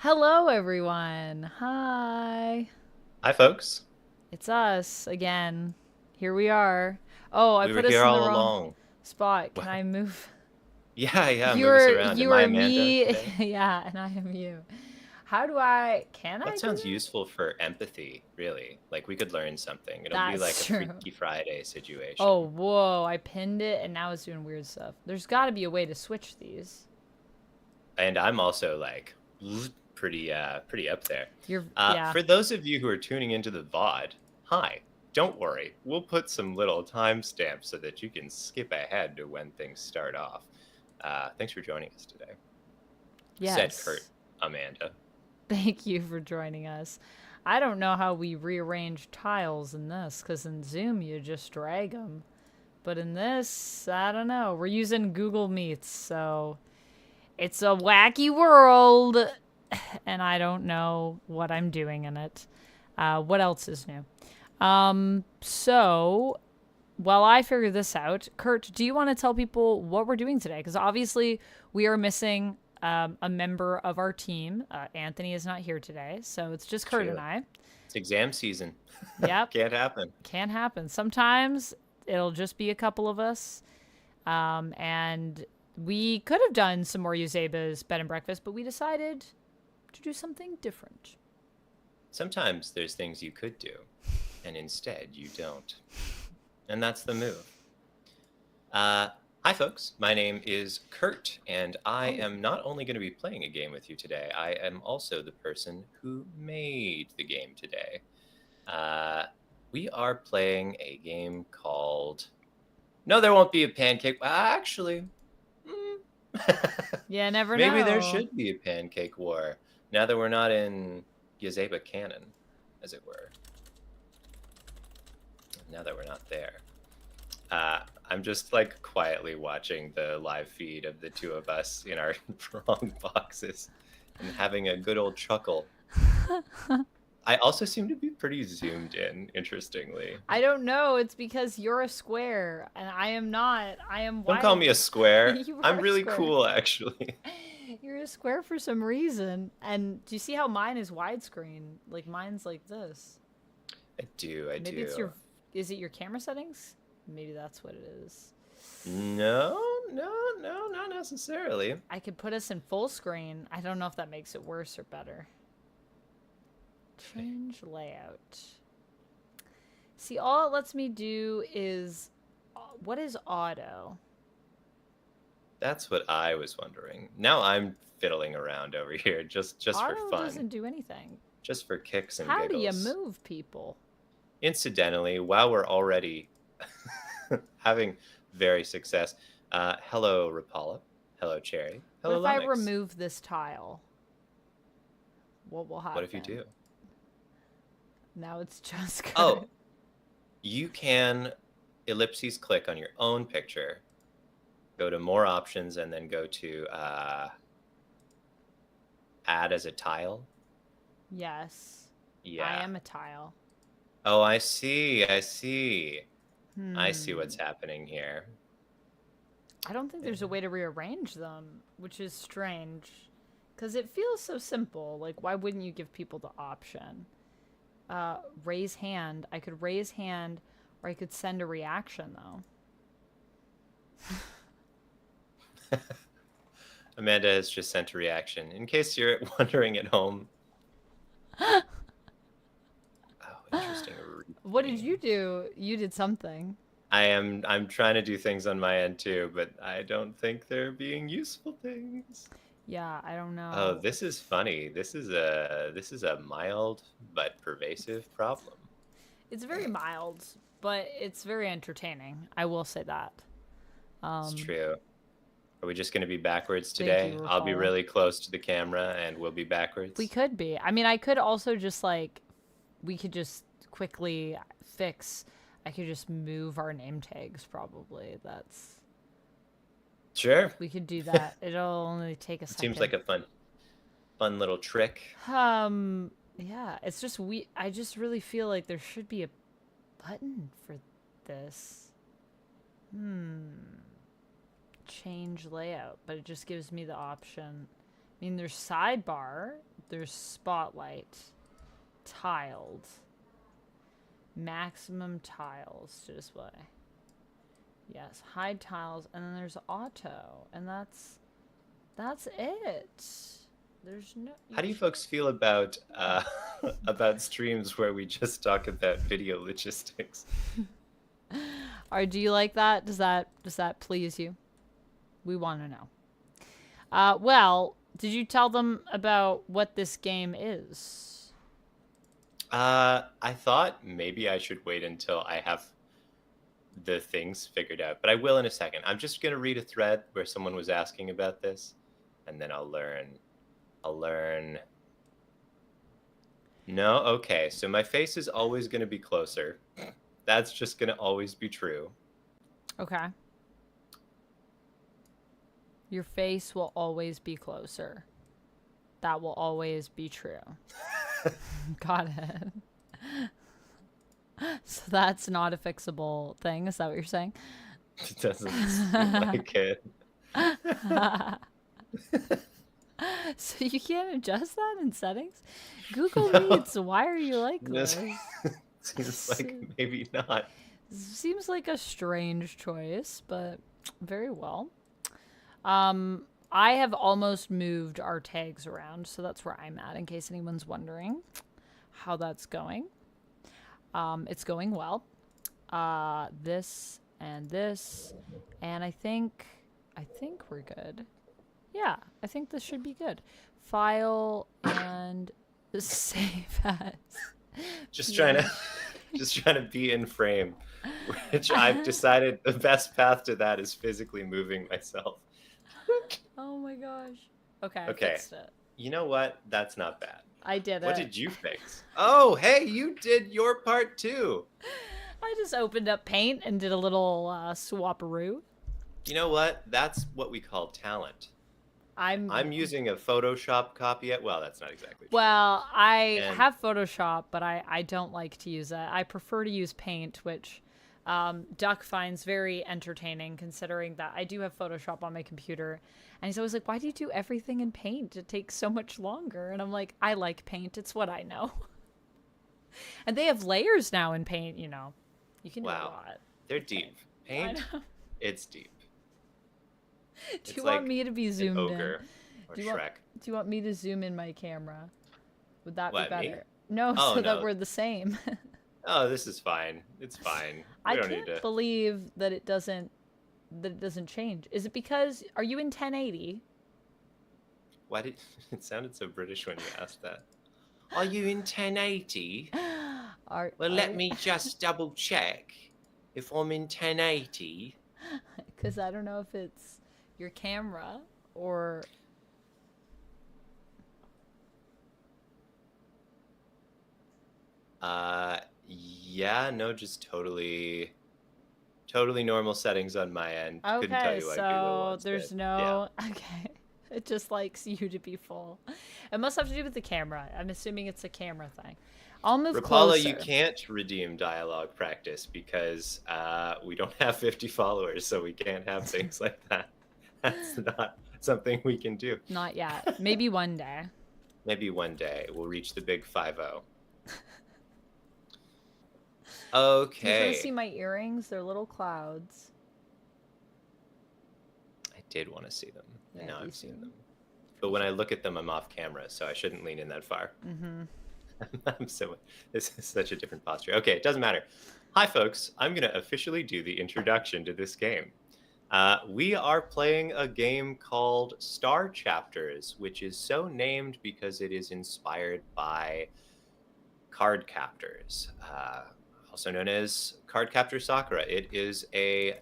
Hello, everyone. Hi. Hi, folks. It's us again. Here we are. Oh, I We were put us here in the all wrong along. spot. Can Well, I move? yeah, move us You're around. you Am I are Amanda me. today? Yeah, and I am you. How do I can That I do sounds that? useful for empathy, really. Like we could learn something. It'll be like That's a true. Freaky Friday situation. Oh, whoa. I pinned it and now it's doing weird stuff. There's got to be a way to switch these. And I'm also like pretty up there. Yeah. For those of you who are tuning into the VOD, hi. Don't worry. We'll put some little timestamps so that you can skip ahead to when things start off. Thanks for joining us today, said Kurt Yes. Amanda. Thank you for joining us. I don't know how we rearrange tiles in this because in Zoom you just drag them. But in this, I don't know. We're using Google Meets, so it's a wacky world, and I don't know what I'm doing in it. What else is new? So while I figure this out, Kurt, do you want to tell people what we're doing today? Because obviously we are missing a member of our team. Anthony is not here today, so it's just Kurt and True. I. It's exam season. Yep, Can't happen. can happen. Sometimes it'll just be a couple of us. And we could have done some more Yuzeba's bed and breakfast, but we decided to do something different. Sometimes there's things you could do, and instead you don't. And that's the move. Hi, folks. My name is Kurt, and I Oh, am not only going to be playing a game with you today, I am also the person who made the game today. We are playing a game called. No, there won't be a pancake. Actually, yeah, never maybe there know. should be a pancake war now that we're not in Yazeba canon, as it were. Now that we're not there. I'm just like quietly watching the live feed of the two of us in our wrong boxes and having a good old chuckle. I also seem to be pretty zoomed in, interestingly. I don't know. It's because you're a square and I am not. I am Don't call wide. me a square. You I'm are a really square. cool, actually. You're a square for some reason. And do you see how mine is widescreen? Like mine's like this. I do, I Maybe it's do. your. Is it your camera settings? Maybe that's what it is. No, not necessarily. I could put us in full screen. I don't know if that makes it worse or better. Change layout. See, all it lets me do is. What is auto? That's what I was wondering. Now I'm fiddling around over here just for Auto fun, doesn't do anything. just for kicks and How do you giggles. move people? Incidentally, while we're already having very success, hello Rapala, hello Cherry, What hello if I Lennox. remove this tile? What will What if you happen? do? Now it's just Oh, Kurt. you can ellipses click on your own picture, go to more options, and then go to add as a tile. Yes, I Yeah. am a tile. Oh, I see. I see. I see what's Hmm. happening here. I don't think there's a way to rearrange them, which is strange. Because it feels so simple. Like, why wouldn't you give people the option? Raise hand. I could raise hand, or I could send a reaction, though. Amanda has just sent a reaction. In case you're wondering at home. Oh, interesting. What did you Reading. do? You did something. I'm trying to do things on my end too, but I don't think they're being useful things. Yeah, I don't Oh, know. this is funny. This is a mild but pervasive problem. It's very mild, but it's very entertaining. I will say that. It's Um, true. Are we just going to be backwards Thank you, today? I'll be Rapala. really close to the camera and we'll be We backwards. could be. I mean, I could also just like, we could just quickly fix. I could just move our name tags. Probably that's. Sure. We could do that. It'll only take a It seems second. like a fun little trick. Yeah. It's just we. I just really feel like there should be a button for this. Change layout, but it just gives me the option. I mean, there's sidebar. there's spotlight, tiled, maximum tiles to display. Yes, hide tiles, and then there's auto, and that's it. There's no. How do you folks feel about about streams where we just talk about video logistics? Or do you like that? Does that please you? We want to know. Well, did you tell them about what this game is? I thought maybe I should wait until I have the things figured out, but I will in a second. I'm just gonna read a thread where someone was asking about this, and then I'll learn. No, okay. So my face is always gonna be closer. That's just gonna always be true. Okay. Your face will always be closer. That will always be true. Got it. So that's not a fixable thing. Is that what you're saying? It doesn't seem like it. So you can't adjust that in settings? Google Meets, why are you like this? Seems like maybe not. Seems like a strange choice, but very well. I have almost moved our tags around, so that's where I'm at, in case anyone's wondering how that's going. It's going well. This, and I think we're good. Yeah, I think this should be good. File and save as. Just trying to be in frame, which I've decided the best path to that is physically moving myself. Oh my gosh. Okay, Okay. I fixed it. You know what? That's not bad. I did it. What did you fix? Oh, hey, you did your part too. I just opened up Paint and did a little swapperoo. You know what? That's what we call talent. I'm using a Photoshop copy. Well, that's not exactly true. Well, I have Photoshop, but I don't like to use it. I prefer to use Paint, which Duck finds very entertaining, considering that I do have Photoshop on my computer. And he's always like, why do you do everything in Paint? It takes so much longer. And I'm like, I like Paint. It's what I know. And they have layers now in Paint, you know. You can do a lot. They're deep. Paint, it's deep. Do you want me to be zoomed in? Or Shrek. Do you want me to zoom in my camera? Would that be Me? better? No, Oh, so no. that we're the same. Oh, this is fine. It's fine. I can't believe that it doesn't change. Is it because are you in 1080? Why did it sounded so British when you asked that? Are you in 1080? Let me just double check if I'm in 1080. Because I don't know if it's your camera or. Yeah, no, just totally normal settings on my end. Okay, couldn't tell you why Google so wants there's it. no. Yeah. Okay, it just likes you to be full. It must have to do with the camera. I'm assuming it's a camera thing. I'll move Rapala, closer. you can't redeem dialogue practice because we don't have 50 followers, so we can't have things like that. That's not something we can do. Not yet. Maybe one day. Maybe one day we'll reach the big 5-0. Okay. You want to see my earrings? They're little clouds. I did want to see them. Yeah, and now I've seen them. But when I look at them, I'm off camera, so I shouldn't lean in that far. Mm-hmm. This is such a different posture. Okay, it doesn't matter. Hi, folks. I'm going to officially do the introduction to this game. We are playing a game called Star Chapters, which is so named because it is inspired by Cardcaptors, also known as Cardcaptor Sakura. It is a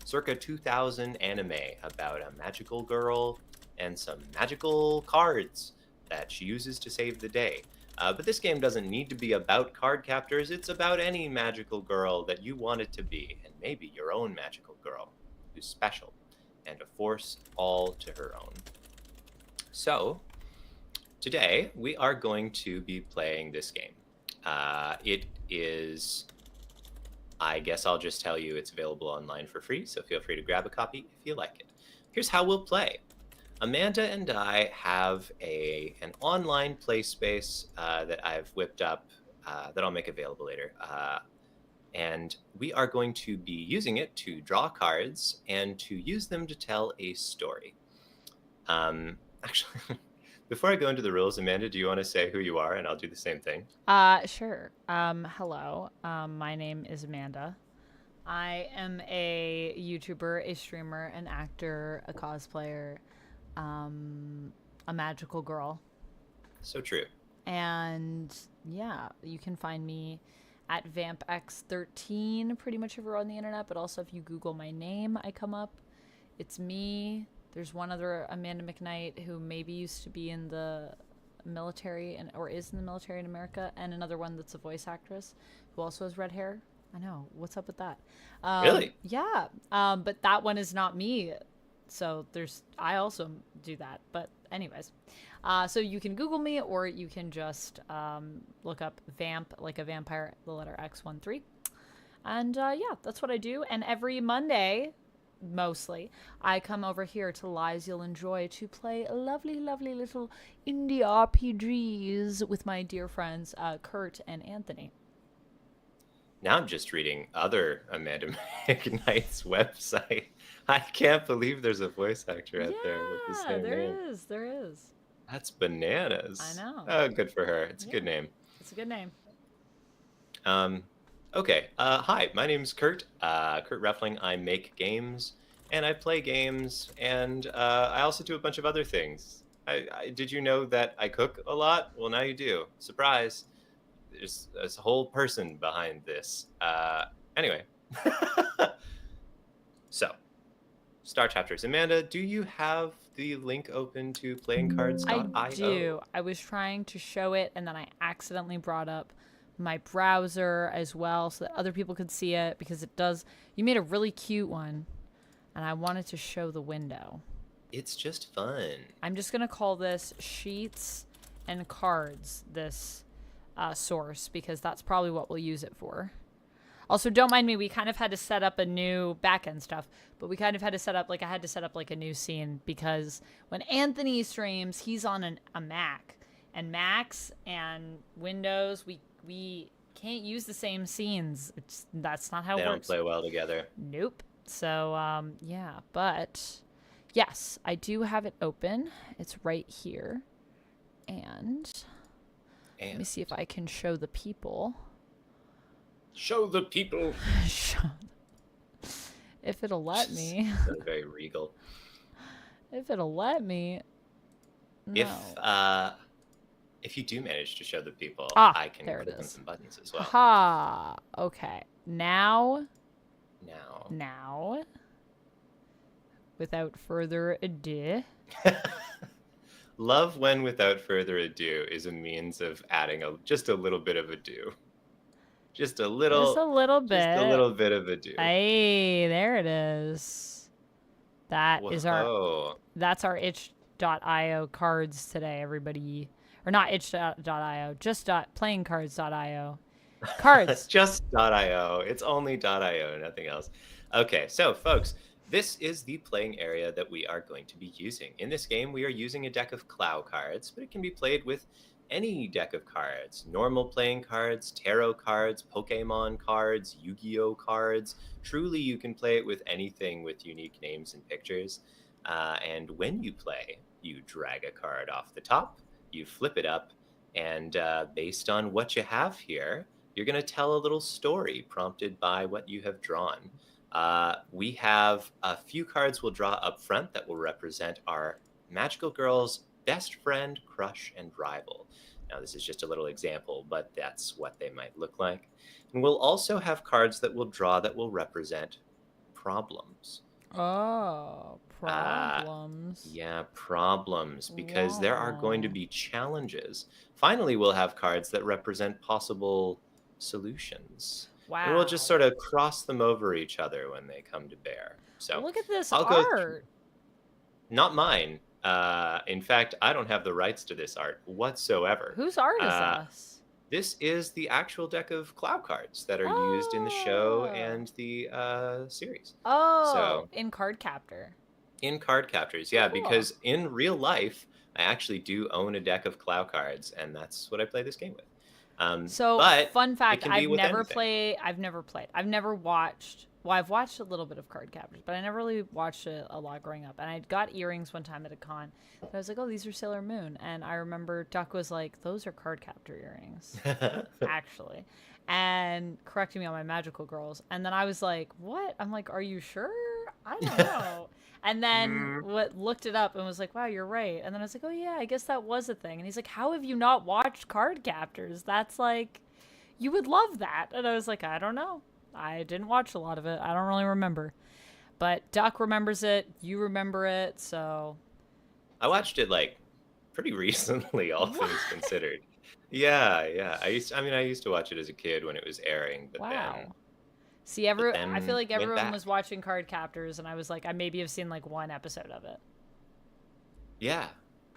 circa 2000 anime about a magical girl and some magical cards that she uses to save the day. But this game doesn't need to be about card captors. It's about any magical girl that you want it to be, and maybe your own magical girl who's special and a force all to her own. So today we are going to be playing this game. It is, I guess I'll just tell you, it's available online for free, so feel free to grab a copy if you like it. Here's how we'll play. Amanda and I have an online play space that I've whipped up that I'll make available later. And we are going to be using it to draw cards and to use them to tell a story. Actually, before I go into the rules, Amanda, do you want to say who you are, and I'll do the same thing? Sure. Hello. My name is Amanda. I am a YouTuber, a streamer, an actor, a cosplayer, a magical girl. So true. And yeah, you can find me at VampX13 pretty much everywhere on the internet, but also if you Google my name, I come up. It's me. There's one other Amanda McKnight who maybe used to be in the military and or is in the military in America, and another one that's a voice actress who also has red hair. I know. What's up with that? Really? Yeah. But that one is not me. So I also do that. But anyways, so you can Google me or you can just look up vamp, like a vampire, the letter X13. And yeah, that's what I do. And every Monday, mostly, I come over here to Lies You'll Enjoy to play lovely, lovely little indie RPGs with my dear friends Kurt and Anthony. Now I'm just reading other Amanda McKnight's website. I can't believe there's a voice actor out there with the Yeah, same name. there is. That's bananas. I know. Oh, good for her. It's a Yeah. good name. It's a good name. Okay. Hi, my name's Kurt. Kurt Refling. I make games and I play games, and I also do a bunch of other things. Did you know that I cook a lot? Well, now you do. Surprise. There's a whole person behind this. Anyway. So, Star Chapters. Amanda, do you have the link open to playingcards.io? I do. I was trying to show it, and then I accidentally brought up my browser as well so that other people could see it, because it does. You made a really cute one, and I wanted to show the window. It's just fun. I'm just going to call this Sheets and Cards, this source, because that's probably what we'll use it for. Also, don't mind me, we kind of had to set up a new back-end stuff, but we kind of had to set up, like, I had to set up, like, a new scene, because when Anthony streams, he's on a Mac, and Macs and Windows, we can't use the same scenes. That's not how it They don't works. play well together. Nope. So, yeah, but yes, I do have it open. It's right here. And let me see if I can show the people. Show the people. If it'll let me. That's very regal. If it'll let me. No. If you do manage to show the people, I can click on some buttons as well. Ha. Okay. Now. Without further ado. Love when without further ado is a means of adding just a little bit of ado. Just a little bit. Just a little bit of ado. Hey, there it is. That's our itch.io cards today, everybody. Or not itch.io, just playingcards.io. Cards. Just .io. It's only .io, nothing else. Okay, so folks, this is the playing area that we are going to be using. In this game, we are using a deck of Clow cards, but it can be played with any deck of cards. Normal playing cards, tarot cards, Pokemon cards, Yu-Gi-Oh cards. Truly, you can play it with anything with unique names and pictures. And when you play, you drag a card off the top, you flip it up, and based on what you have here, you're going to tell a little story prompted by what you have drawn. We have a few cards we'll draw up front that will represent our magical girl's best friend, crush, and rival. Now, this is just a little example, but that's what they might look like. And we'll also have cards that we'll draw that will represent problems. Oh, problems. Yeah, problems, because there are going to be challenges. Finally, we'll have cards that represent possible solutions. Wow. And we'll just sort of cross them over each other when they come to bear. So look at this art. Not mine. In fact, I don't have the rights to this art whatsoever. Whose art is this? This is the actual deck of Clow cards that are used in the show and the series. Oh, so in Cardcaptor. In Cardcaptors, yeah, Cool. because in real life, I actually do own a deck of Clow cards, and that's what I play this game with. So, But fun it fact, can be with anything. I've never played. I've never watched. Well, I've watched a little bit of Card Captors, but I never really watched it a lot growing up. And I got earrings one time at a con. But I was like, oh, these are Sailor Moon. And I remember Duck was like, those are Card Captor earrings, actually. And correcting me on my magical girls. And then I was like, what? I'm like, are you sure? I don't know. And then Mm, what looked it up and was like, wow, you're right. And then I was like, oh yeah, I guess that was a thing. And he's like, how have you not watched Card Captors? That's like, you would love that. And I was like, I don't know. I didn't watch a lot of it. I don't really remember. But Duck remembers it. You remember it. So, I watched it like pretty recently, all what? things considered. Yeah, yeah. I used to watch it as a kid when it was airing, Wow. See, but I feel then like went everyone was back. watching Card Captors, and I was like, I maybe have seen like one episode of it. Yeah,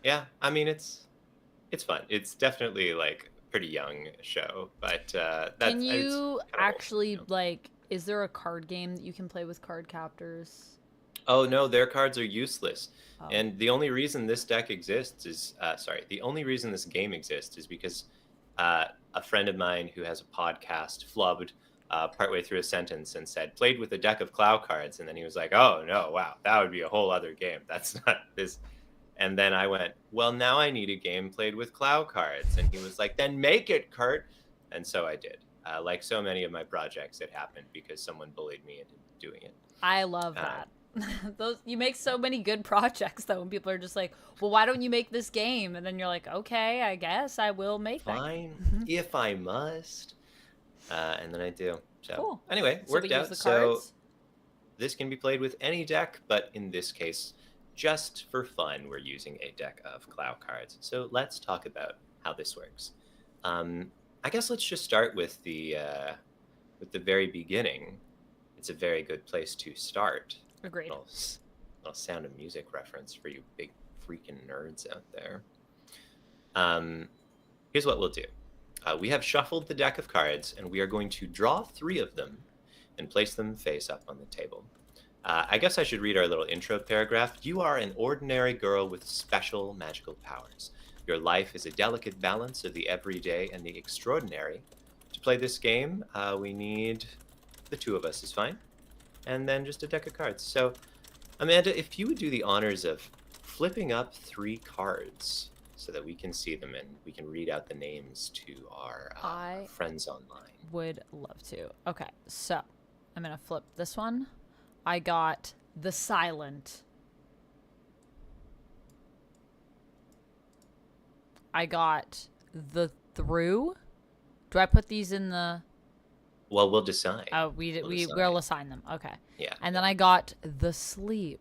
yeah. It's fun. It's definitely like a pretty young show, but Can that's it's you kind of wholesome, you actually know. like? Is there a card game that you can play with Card Captors? Oh no, their cards are useless. Oh, And the only reason this deck exists is, the only reason this game exists is because a friend of mine who has a podcast flubbed partway through a sentence and said, played with a deck of Clow cards. And then he was like, oh no, wow, that would be a whole other game. That's not this. And then I went, well, now I need a game played with Clow cards. And he was like, then make it, Kurt. And so I did. Like so many of my projects, it happened because someone bullied me into doing it. I love Um, that. Those you make so many good projects though, when people are just like, "Well, why don't you make this game?" And then you're like, "Okay, I guess I will make that Fine, game." if I must. And then I do. So Cool. anyway, So we worked use out. the So cards. this can be played with any deck, but in this case, just for fun, we're using a deck of Clow cards. So let's talk about how this works. Um, I guess let's just start with the very beginning. It's a very good place to start. Agreed. Little, little Sound of Music reference for you big freaking nerds out there. Um, Here's what we'll do. We have shuffled the deck of cards, and we are going to draw 3 of them and place them face up on the table. I guess I should read our little intro paragraph. You are an ordinary girl with special magical powers. Your life is a delicate balance of the everyday and the extraordinary. To play this game, we need the 2 of us is fine, and then just a deck of cards. So, Amanda, if you would do the honors of flipping up 3 cards so that we can see them and we can read out the names to our I friends online. would love to. Okay, so I'm gonna flip this one. I got the silent. I got the through. Do I put these in the? Well, we'll decide. Oh, We'll we decide. will assign them. Okay. Yeah. And then I got the sleep.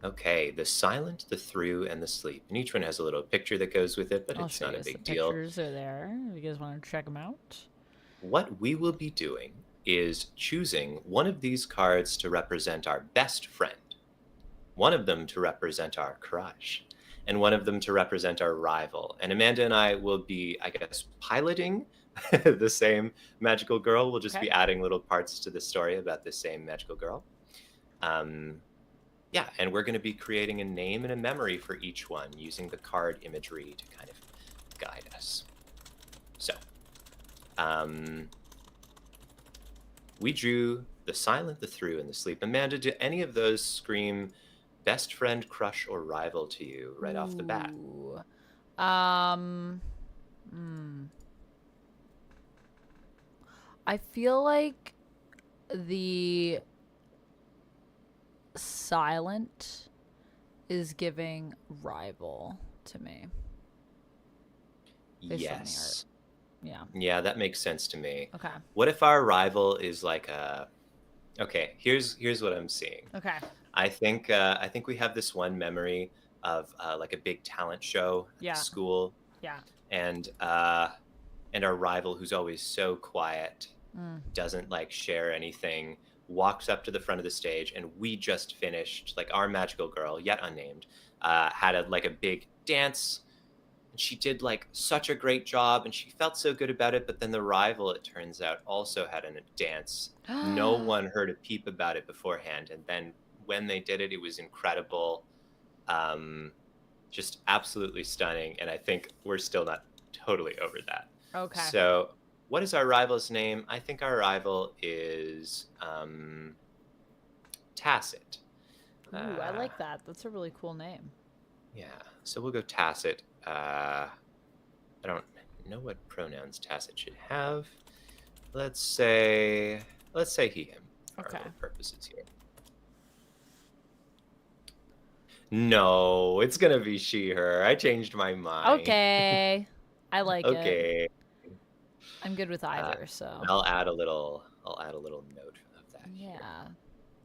Okay, the silent, the through, and the sleep. And each one has a little picture that goes with it, but I'll it's show not you a the big deal. pictures are there. If you guys want to check them out. What we will be doing is choosing one of these cards to represent our best friend, one of them to represent our crush, and one of them to represent our rival. And Amanda and I will be, I guess, piloting the same magical girl. We'll just Okay. be adding little parts to the story about the same magical girl. Yeah, and we're going to be creating a name and a memory for each one using the card imagery to kind of guide us. So, we drew the silent, the through, and the sleep. Amanda, do any of those scream best friend, crush, or rival to you right off the bat? Ooh. Um. I feel like the silent is giving rival to me. Based on the Yes. Yeah. Yeah, that makes sense to me. Okay. What if our rival is like a... Okay, here's what I'm seeing. Okay. I think we have this one memory of like a big talent show Yeah. at school, Yeah. and our rival, who's always so quiet, Mm. doesn't like share anything, walks up to the front of the stage, and we just finished, like, our magical girl, yet unnamed, had a big dance, and she did like such a great job, and she felt so good about it. But then the rival, it turns out, also had a dance. No one heard a peep about it beforehand, and then when they did it, it was incredible. Just absolutely stunning. And I think we're still not totally over that. Okay. So what is our rival's name? I think our rival is Tacit. Ooh, I like that. That's a really cool name. Yeah, so we'll go Tacit. I don't know what pronouns Tacit should have. Let's say he, him, for Okay. our little purposes here. No, it's gonna be she, her. I changed my mind. Okay. I like it. Okay. I'm good with either, so. And I'll add a little note of that. Yeah. Here.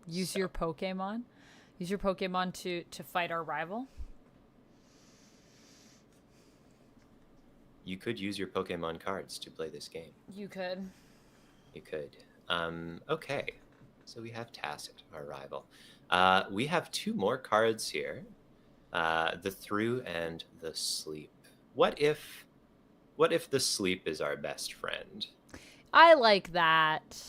Use your Pokemon. Use your Pokemon to fight our rival. You could use your Pokemon cards to play this game. You could. You could. Okay. So we have Tacit, our rival. We have 2 more cards here. The Through and the Sleep. What if the Sleep is our best friend? I like that.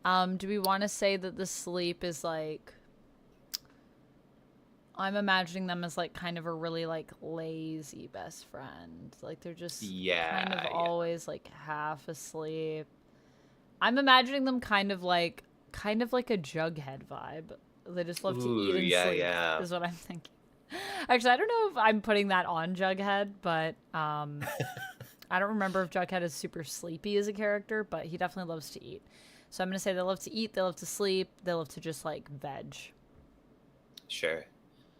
Do we want to say that the Sleep is like... I'm imagining them as like kind of a really like lazy best friend. Like they're just kind of always like half asleep. I'm imagining them kind of like a Jughead vibe. They just love to eat and sleep. Yeah. Is what I'm thinking. Actually, I don't know if I'm putting that on Jughead, but I don't remember if Jughead is super sleepy as a character, but he definitely loves to eat. So I'm gonna say they love to eat, they love to sleep, they love to just like veg. Sure.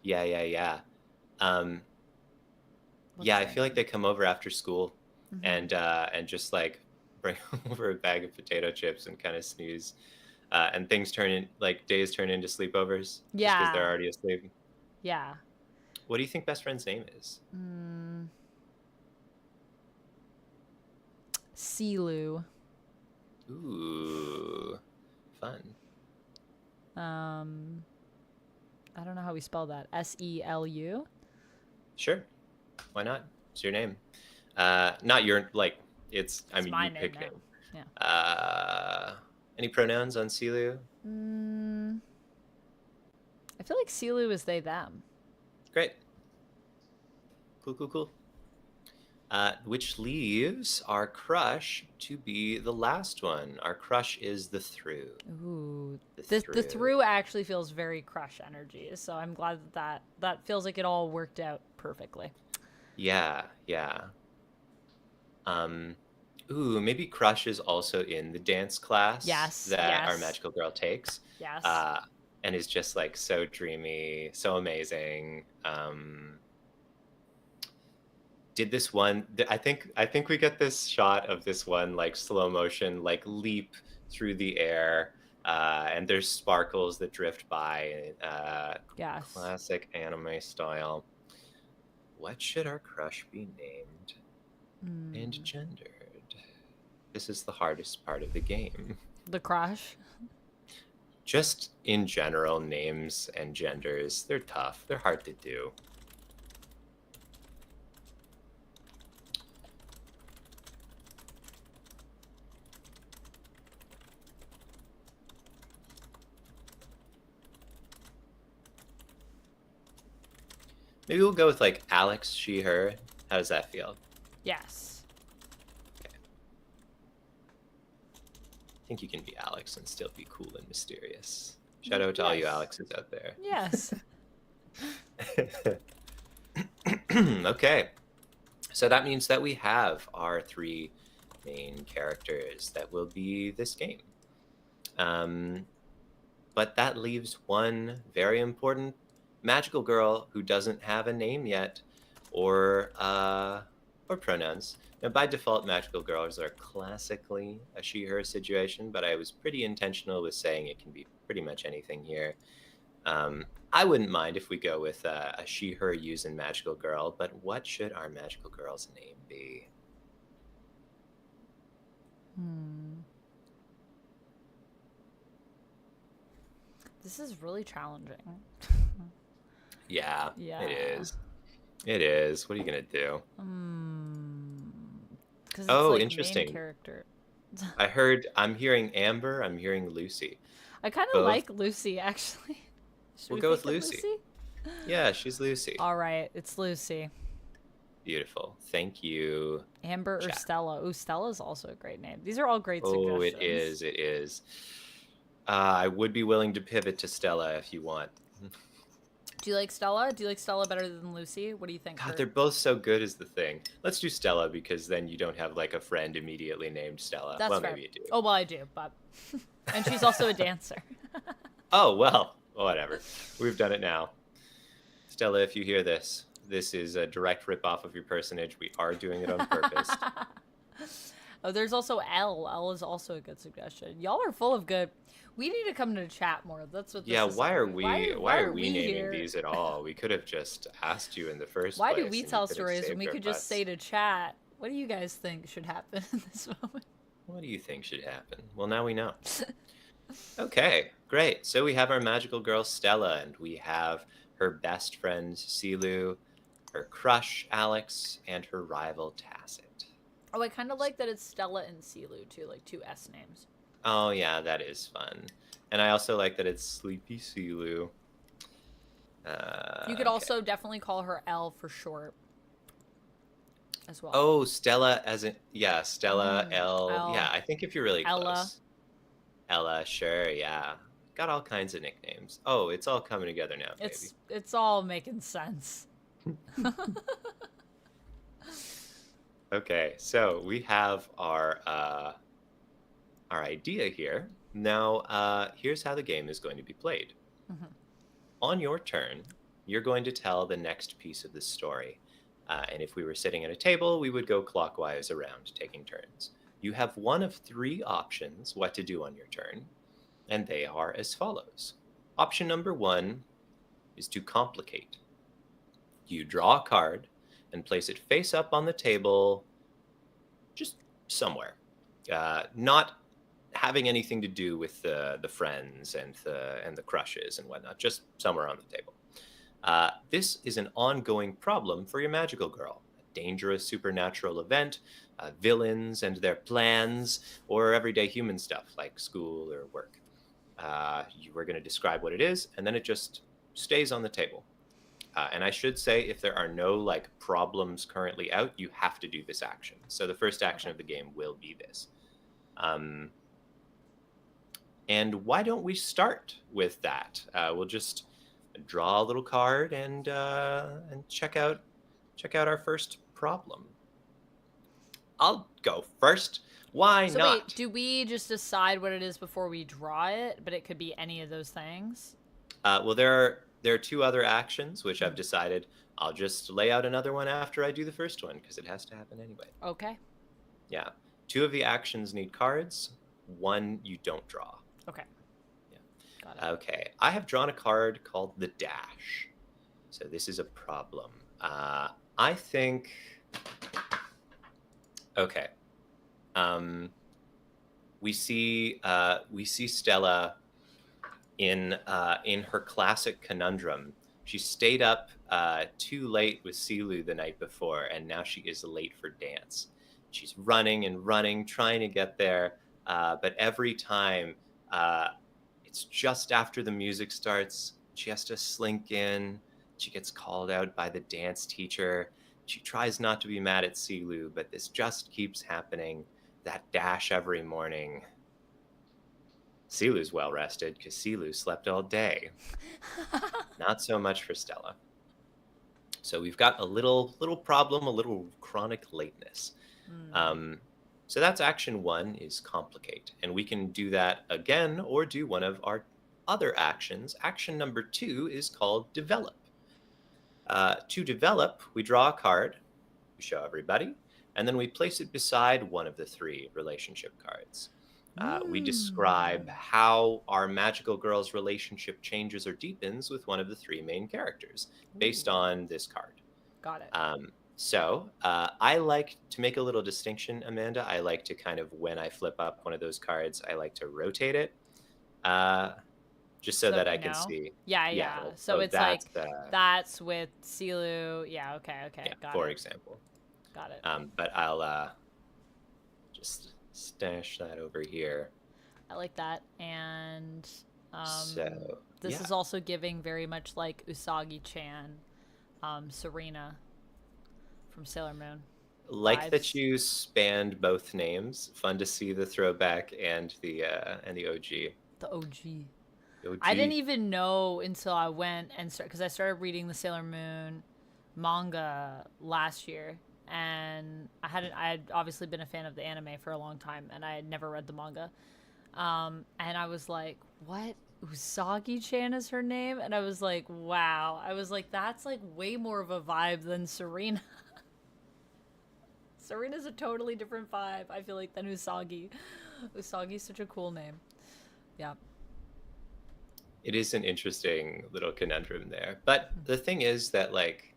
Yeah. Yeah, I feel like they come over after school and just like bring over a bag of potato chips and kind of snooze. And things days turn into sleepovers. Yeah. Just because they're already asleep. Yeah. What do you think best friend's name is? Seelu. Ooh. Fun. I don't know how we spell that. S-E-L-U? Sure. Why not? It's your name. Not your, like, it's I mean, my you name pick now. name. Yeah. Any pronouns on Seelu? I feel like Seelu is they, them. Great. Cool. Which leaves our crush to be the last one. Our crush is the Through. Ooh. The Through actually feels very crush energy, so I'm glad that feels like it all worked out perfectly. Yeah. Ooh, maybe crush is also in the dance class that our magical girl takes. Yes. And is just like so dreamy, so amazing. Did this one? I think we get this shot of this one like slow motion like leap through the air, and there's sparkles that drift by. Yes. Classic anime style. What should our crush be named and gendered? This is the hardest part of the game. The crush? Just in general, names and genders, they're tough. They're hard to do. Maybe we'll go with like Alex, she, her. How does that feel? Yes. Okay. I think you can be Alex and still be cool and mysterious. Shout out to all you Alexes out there. Yes. Okay. So that means that we have our 3 main characters that will be this game. But that leaves one very important magical girl who doesn't have a name yet or pronouns. Now, by default, magical girls are classically a she-her situation, but I was pretty intentional with saying it can be pretty much anything here. I wouldn't mind if we go with a she-her using magical girl, but what should our magical girl's name be? This is really challenging. Yeah, it is. What are you gonna do? Oh, like interesting. Main character. I'm hearing Amber. I'm hearing Lucy. I kind of like Lucy, actually. Should We'll we go with think of Lucy. Yeah, she's Lucy. All right, it's Lucy. Beautiful. Thank you. Amber or Chat. Stella? Ooh, Stella's also a great name. These are all great Oh, suggestions. it is. It is. I would be willing to pivot to Stella if you want. Do you like Stella? Do you like Stella better than Lucy? What do you think, God, Kurt? they're both so good is the thing. Let's do Stella because then you don't have like a friend immediately named Stella. That's well, fair. maybe you do. Oh, well, I do, but... and she's also a dancer. Oh, well, whatever. We've done it now. Stella, if you hear this, this is a direct ripoff of your personage. We are doing it on purpose. Oh, there's also L. L is also a good suggestion. Y'all are full of good... We need to come to chat more. That's what this is. Why are we naming here? these at all? We could have just asked you in the first Why place. do we tell stories when we could just say to chat, what do you guys think should happen in this moment? What do you think should happen? Well, now we know. Okay, great. So we have our magical girl Stella, and we have her best friend Silu, her crush Alex, and her rival Tacit. Oh, I kind of like that it's Stella and Silu too, like two S names. Oh yeah, that is fun. And I also like that it's Sleepy Silu. You could also definitely call her L for short as well. Oh, Stella as in, yeah, Stella, L. L. Yeah, I think if you're really Ella. close. Ella, sure, yeah. Got all kinds of nicknames. Oh, it's all coming together now, baby. It's all making sense. Okay, so we have our idea here. Now, here's how the game is going to be played. Mm-hmm. On your turn, you're going to tell the next piece of the story. And if we were sitting at a table, we would go clockwise around, taking turns. You have one of three options what to do on your turn, and they are as follows. Option number one is to complicate. You draw a card and place it face up on the table, just somewhere. Not having anything to do with the friends and the crushes and whatnot, just somewhere on the table. This is an ongoing problem for your magical girl. A dangerous supernatural event, villains and their plans, or everyday human stuff like school or work. We're going to describe what it is, and then it just stays on the table. And I should say, if there are no like problems currently out, you have to do this action. So the first action of the game will be this. And why don't we start with that? We'll just draw a little card and check out our first problem. I'll go first. Why not? So wait, do we just decide what it is before we draw it? But it could be any of those things? Well, there are two other actions, which I've decided I'll just lay out another one after I do the first one, because it has to happen anyway. Okay. Yeah. Two of the actions need cards. One you don't draw. Okay. Yeah. Got it. Okay. I have drawn a card called the Dash. So this is a problem. I think... Okay. We see Stella in her classic conundrum. She stayed up too late with Silu the night before, and now she is late for dance. She's running and running, trying to get there, but every time it's just after the music starts, she has to slink in. She gets called out by the dance teacher. She tries not to be mad at Silu, but this just keeps happening. That dash every morning. Silu's well rested because Silu slept all day. Not so much for Stella. So we've got a little problem, a little chronic lateness. So that's action one, is complicate. And we can do that again or do one of our other actions. Action number two is called develop. To develop, we draw a card, we show everybody, and then we place it beside one of the three relationship cards. We describe how our magical girl's relationship changes or deepens with one of the three main characters based on this card. Got it. So I like to make a little distinction, Amanda. I like to kind of, when I flip up one of those cards, I like to rotate it just so that I can see. Yeah. So it's like, that's with Silu. Yeah, okay. Yeah, Got for it. example. Got it. But I'll just stash that over here. I like that. And So This Yeah. is also giving very much like Usagi-chan, Serena from Sailor Moon Like that vibes. you spanned both names. Fun to see the throwback and the OG. The OG. The I didn't OG. even know until I went and because I started reading the Sailor Moon manga last year, and I had obviously been a fan of the anime for a long time, and I had never read the manga. And I was like, what? Usagi-chan is her name? And I was like, wow. I was like, that's like way more of a vibe than Serena. Serena's a totally different vibe, I feel like, than Usagi. Usagi's such a cool name. Yeah. It is an interesting little conundrum there. But the thing is that, like,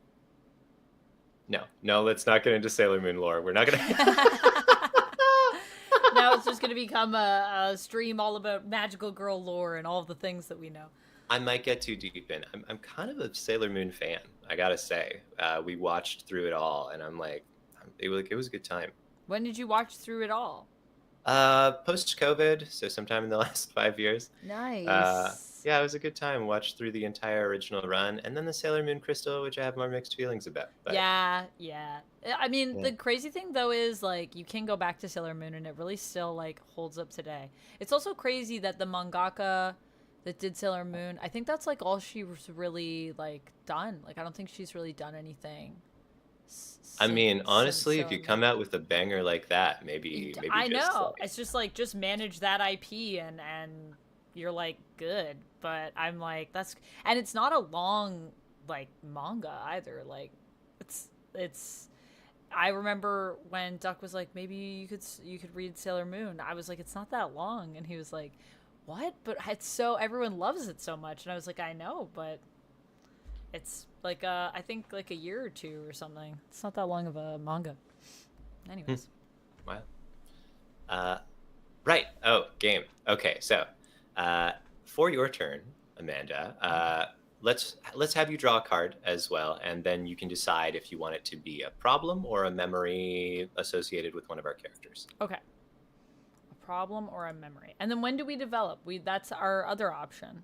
no, let's not get into Sailor Moon lore. We're not going to. Now it's just going to become a stream all about magical girl lore and all of the things that we know. I might get too deep in. I'm kind of a Sailor Moon fan, I gotta say. We watched through it all, and I'm like, it was a good time. When did you watch through it all? Post-COVID, so sometime in the last 5 years. Nice. Yeah, it was a good time. Watched through the entire original run, and then the Sailor Moon Crystal, which I have more mixed feelings about. But Yeah, yeah. I mean, yeah. the crazy thing though is like you can go back to Sailor Moon and it really still like holds up today. It's also crazy that the mangaka that did Sailor Moon, I think that's like all she was really like done. Like I don't think she's really done anything. I mean, Since honestly, if Sailor you Moon. come out with a banger like that, maybe I just know. like, It's just like just manage that IP and you're like good. But I'm like and it's not a long like manga either. Like it's I remember when Duck was like maybe you could read Sailor Moon. I was like it's not that long and he was like what? But it's so everyone loves it so much and I was like I know, but it's like I think like a year or two or something. It's not that long of a manga. Anyways. wow. Right. Oh, game. Okay, so for your turn, Amanda, let's have you draw a card as well, and then you can decide if you want it to be a problem or a memory associated with one of our characters. Okay. A problem or a memory. And then when do we develop? That's our other option.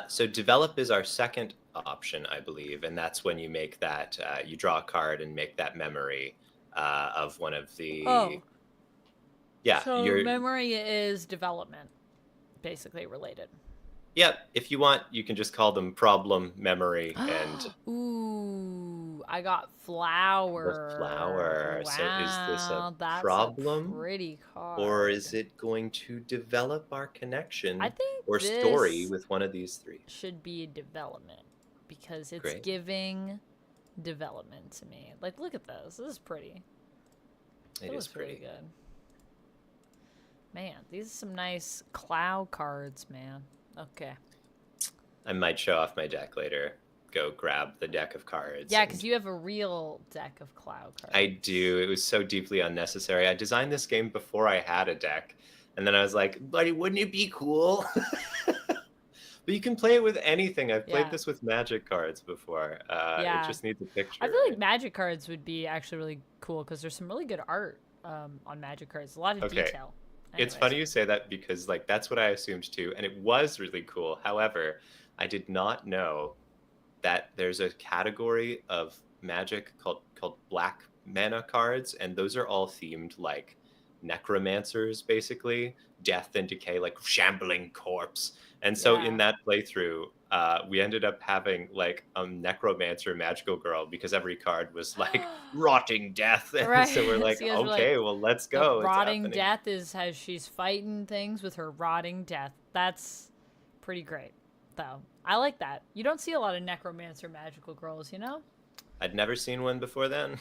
So develop is our second option, I believe, and that's when you make that you draw a card and make that memory of one of the. Oh. Yeah. So memory is development, basically related. Yep. If you want, you can just call them problem, memory, and. Ooh, I got flower. The flower. Wow, So is this a that's problem? a pretty card. Or is it going to develop our connection I think or this story with one of these three? should be development because it's Great. giving development to me. Like, look at this. This is pretty. It is pretty good. Man, these are some nice cloud cards, man. Okay. I might show off my deck later. Go grab the deck of cards. Yeah, because you have a real deck of cloud cards. I do. It was so deeply unnecessary. I designed this game before I had a deck. And then I was like, buddy, wouldn't it be cool? But you can play it with anything. I've played this with Magic cards before. It just needs a picture. I feel like Magic cards would be actually really cool because there's some really good art on Magic cards. A lot of detail. Anyways. It's funny you say that because like that's what I assumed too, and it was really cool. However, I did not know that there's a category of Magic called black mana cards, and those are all themed like necromancers, basically death and decay, like shambling corpse. And so in that playthrough, we ended up having like a necromancer magical girl because every card was like rotting death. And right. So we're like, okay, well, let's go. Rotting death is how she's fighting things with her rotting death. That's pretty great, though. I like that. You don't see a lot of necromancer magical girls, you know? I'd never seen one before then.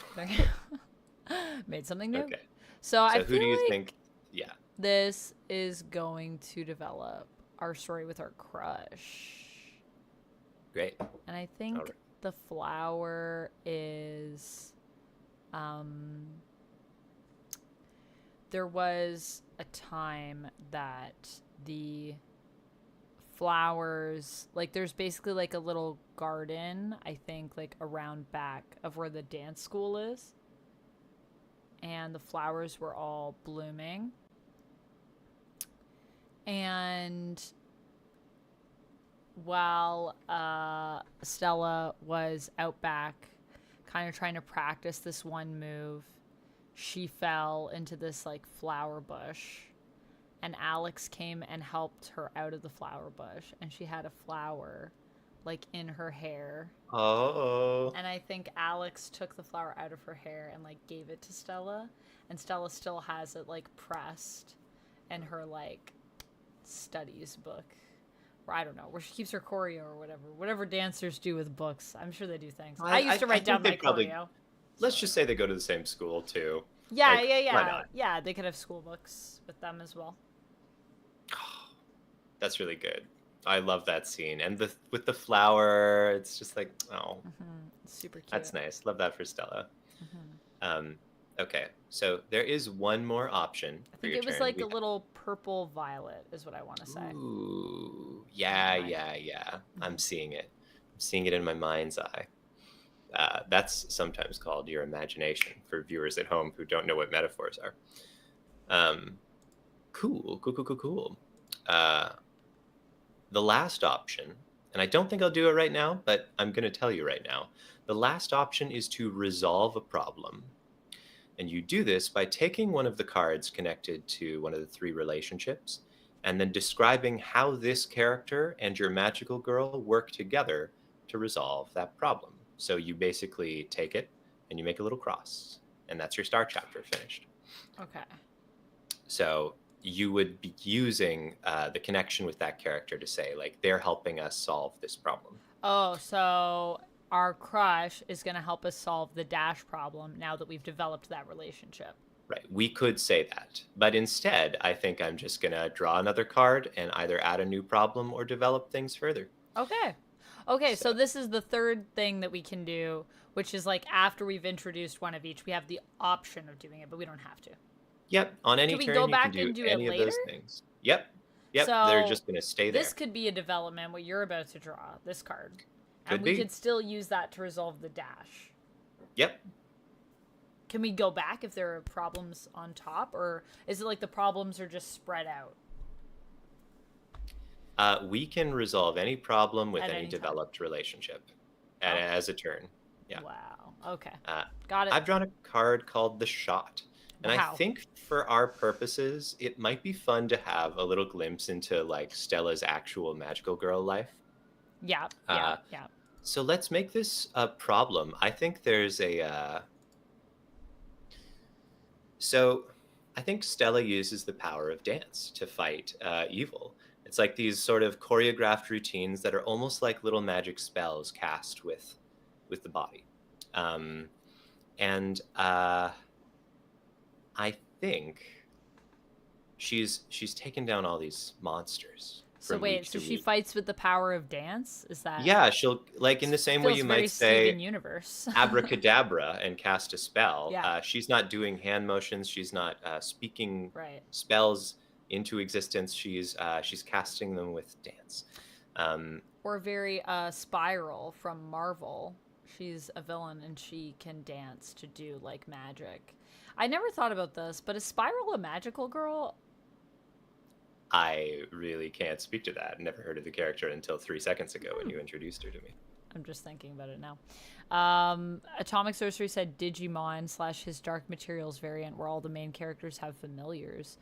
Made something new. Okay. So I who do you think? Yeah. This is going to develop our story with our crush. Great. And I think the flower is there was a time that the flowers, like there's basically like a little garden, I think like around back of where the dance school is. And the flowers were all blooming. And while Stella was out back, kind of trying to practice this one move, she fell into this like flower bush, and Alex came and helped her out of the flower bush, and she had a flower like in her hair. Oh. And I think Alex took the flower out of her hair and like gave it to Stella, and Stella still has it like pressed in her like studies book, or I don't know, where she keeps her choreo or whatever dancers do with books. I'm sure they do things. I used to write down my choreo. Let's just say they go to the same school too. Yeah, Like, yeah, why yeah, not? yeah. They could have school books with them as well. That's really good. I love that scene, and with the flower, it's just like, oh, Super cute. that's nice. Love that for Stella. Mm-hmm. Okay, so there is one more option I for think your it was turn. like a little purple violet, is what I want to say. Ooh, yeah. I'm seeing it. I'm seeing it in my mind's eye. That's sometimes called your imagination for viewers at home who don't know what metaphors are. Cool. The last option, and I don't think I'll do it right now, but I'm going to tell you right now. The last option is to resolve a problem. And you do this by taking one of the cards connected to one of the 3 relationships and then describing how this character and your magical girl work together to resolve that problem. So you basically take it and you make a little cross, and that's your star chapter finished. Okay. So you would be using the connection with that character to say, like, they're helping us solve this problem. Oh, so our crush is going to help us solve the dash problem now that we've developed that relationship. Right. We could say that. But instead, I think I'm just going to draw another card and either add a new problem or develop things further. Okay, so this is the third thing that we can do, which is like after we've introduced one of each, we have the option of doing it, but we don't have to. Yep. On any Can we turn, go you back can do and do any it of those later? things. Yep. So they're just going to stay there. This could be a development, what you're about to draw, this card. Could we be. could still use that to resolve the dash. Yep. Can we go back if there are problems on top, or is it like the problems are just spread out? We can resolve any problem with At any any time. developed relationship as a turn. Yeah. Wow. Okay. Got it. I've drawn a card called the Shot. And Wow. I think for our purposes, it might be fun to have a little glimpse into like Stella's actual magical girl life. Yeah. So let's make this a problem. I think there's So I think Stella uses the power of dance to fight evil. It's like these sort of choreographed routines that are almost like little magic spells cast with the body. And I think she's taken down all these monsters. So wait, so she fights with the power of dance? Is that? Yeah, she'll, like, in the same way you might say Steven Universe. abracadabra and cast a spell. Yeah. She's not doing hand motions. She's not speaking Right. spells into existence. She's casting them with dance. Or very Spiral from Marvel. She's a villain and she can dance to do like magic. I never thought about this, but is Spiral a magical girl? I really can't speak to that. Never heard of the character until 3 seconds ago when you introduced her to me. I'm just thinking about it now. Atomic Sorcery said Digimon / his Dark Materials variant where all the main characters have familiars.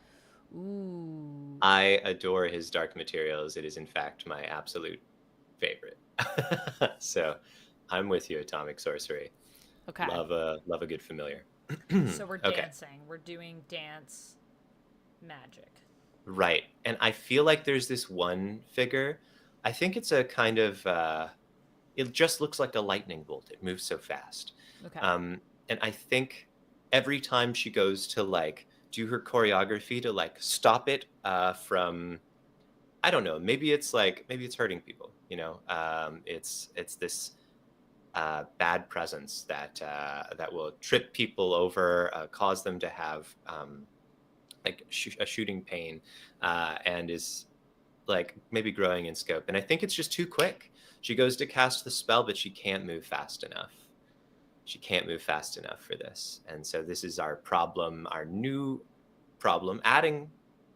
Ooh. I adore his Dark Materials. It is, in fact, my absolute favorite. So I'm with you, Atomic Sorcery. Okay. Love a good familiar. So we're dancing. We're doing dance magic. Right. And I feel like there's this one figure. I think it's a kind of it just looks like a lightning bolt. It moves so fast. Okay. And I think every time she goes to like do her choreography to like stop it from, I don't know, maybe it's hurting people, you know. It's this bad presence that will trip people over, cause them to have like a shooting pain, and is like maybe growing in scope. And I think it's just too quick. She goes to cast the spell, but she can't move fast enough. She can't move fast enough for this. And so this is our problem, our new problem, adding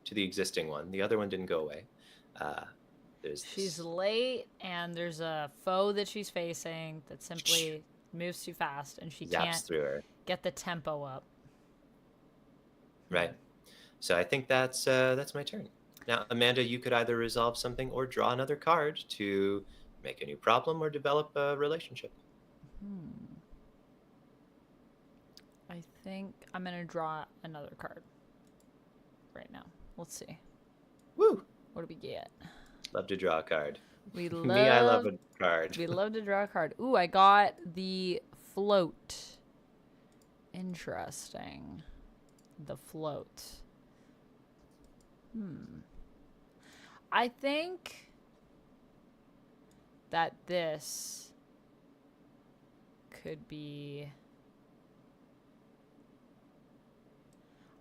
to the existing one. The other one didn't go away. There's She's this late, and there's a foe that she's facing that simply moves too fast, and she can't zaps through her. get the tempo up. Right. So I think that's my turn. Now, Amanda, you could either resolve something or draw another card to make a new problem or develop a relationship. I think I'm going to draw another card right now. Let's see. Woo! What do we get? Love to draw a card. We love Me, I love a card. We love to draw a card. Ooh, I got the float. Interesting. The float. I think that this could be...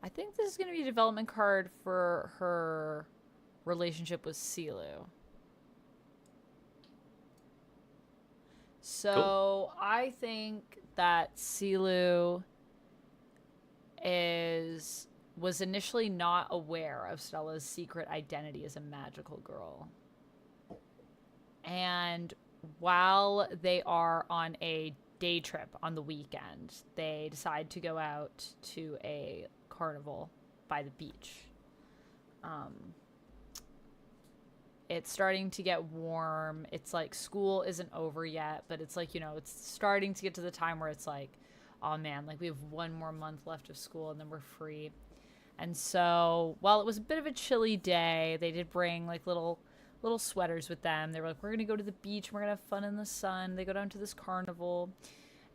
I think this is going to be a development card for her relationship with Silu. So Cool. I think that Silu was initially not aware of Stella's secret identity as a magical girl. And while they are on a day trip on the weekend, they decide to go out to a carnival by the beach. It's starting to get warm. It's like school isn't over yet, but it's like, it's starting to get to the time where it's like, oh man, like we have one more month left of school and then we're free. And so while it was a bit of a chilly day, they did bring like little sweaters with them. They were like, we're going to go to the beach. We're going to have fun in the sun. They go down to this carnival,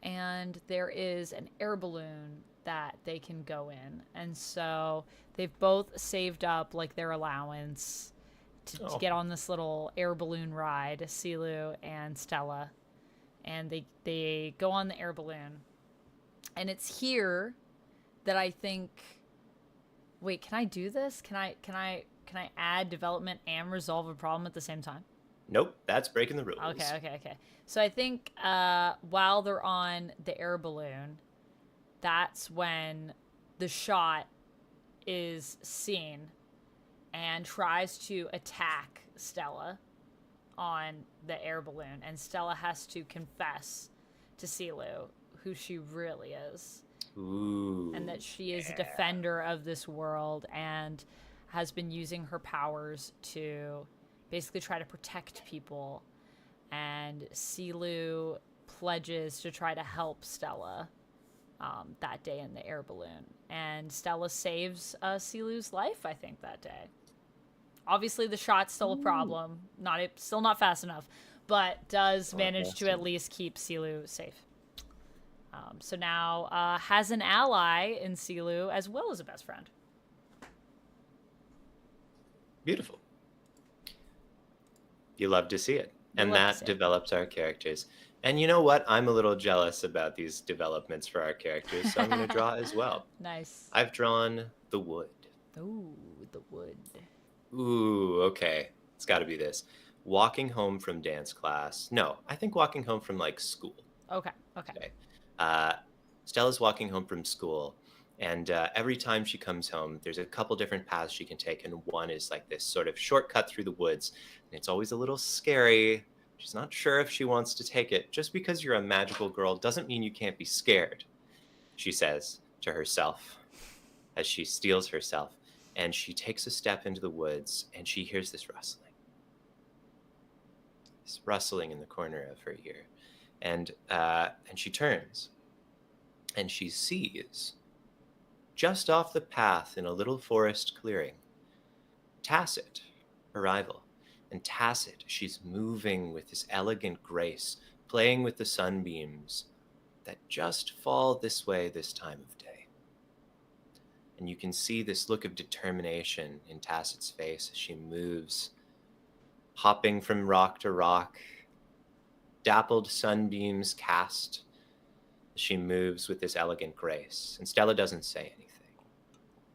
and there is an air balloon that they can go in. And so they've both saved up like their allowance to get on this little air balloon ride, Silu and Stella. And they go on the air balloon. And it's here that I think... Wait, can I do this? Can I add development and resolve a problem at the same time? Nope, that's breaking the rules. Okay. So I think while they're on the air balloon, that's when the shot is seen and tries to attack Stella on the air balloon. And Stella has to confess to Silu who she really is. Ooh, and that she is a defender of this world and has been using her powers to basically try to protect people. And Silu pledges to try to help Stella that day in the air balloon. And Stella saves Silu's life, I think, that day. Obviously, the shot's still a problem. Still not fast enough, but does manage to at least keep Silu safe. So now has an ally in Silu as well as a best friend. Beautiful. You love to see it. And that develops our characters. And you know what? I'm a little jealous about these developments for our characters, so I'm going to draw as well. Nice. I've drawn the wood. Ooh, the wood. Ooh, okay. It's got to be this. Walking home from dance class. No, I think walking home from, like, school. Okay. Stella's walking home from school, and every time she comes home, there's a couple different paths she can take, and one is like this sort of shortcut through the woods, and it's always a little scary. She's not sure if she wants to take it. Just because you're a magical girl doesn't mean you can't be scared, she says to herself as she steels herself, and she takes a step into the woods, and she hears this rustling in the corner of her ear. And she turns, and she sees, just off the path in a little forest clearing, Tacit, her rival. And Tacit, she's moving with this elegant grace, playing with the sunbeams that just fall this way this time of day. And you can see this look of determination in Tacit's face as she moves, hopping from rock to rock, dappled sunbeams cast as she moves with this elegant grace. And Stella doesn't say anything.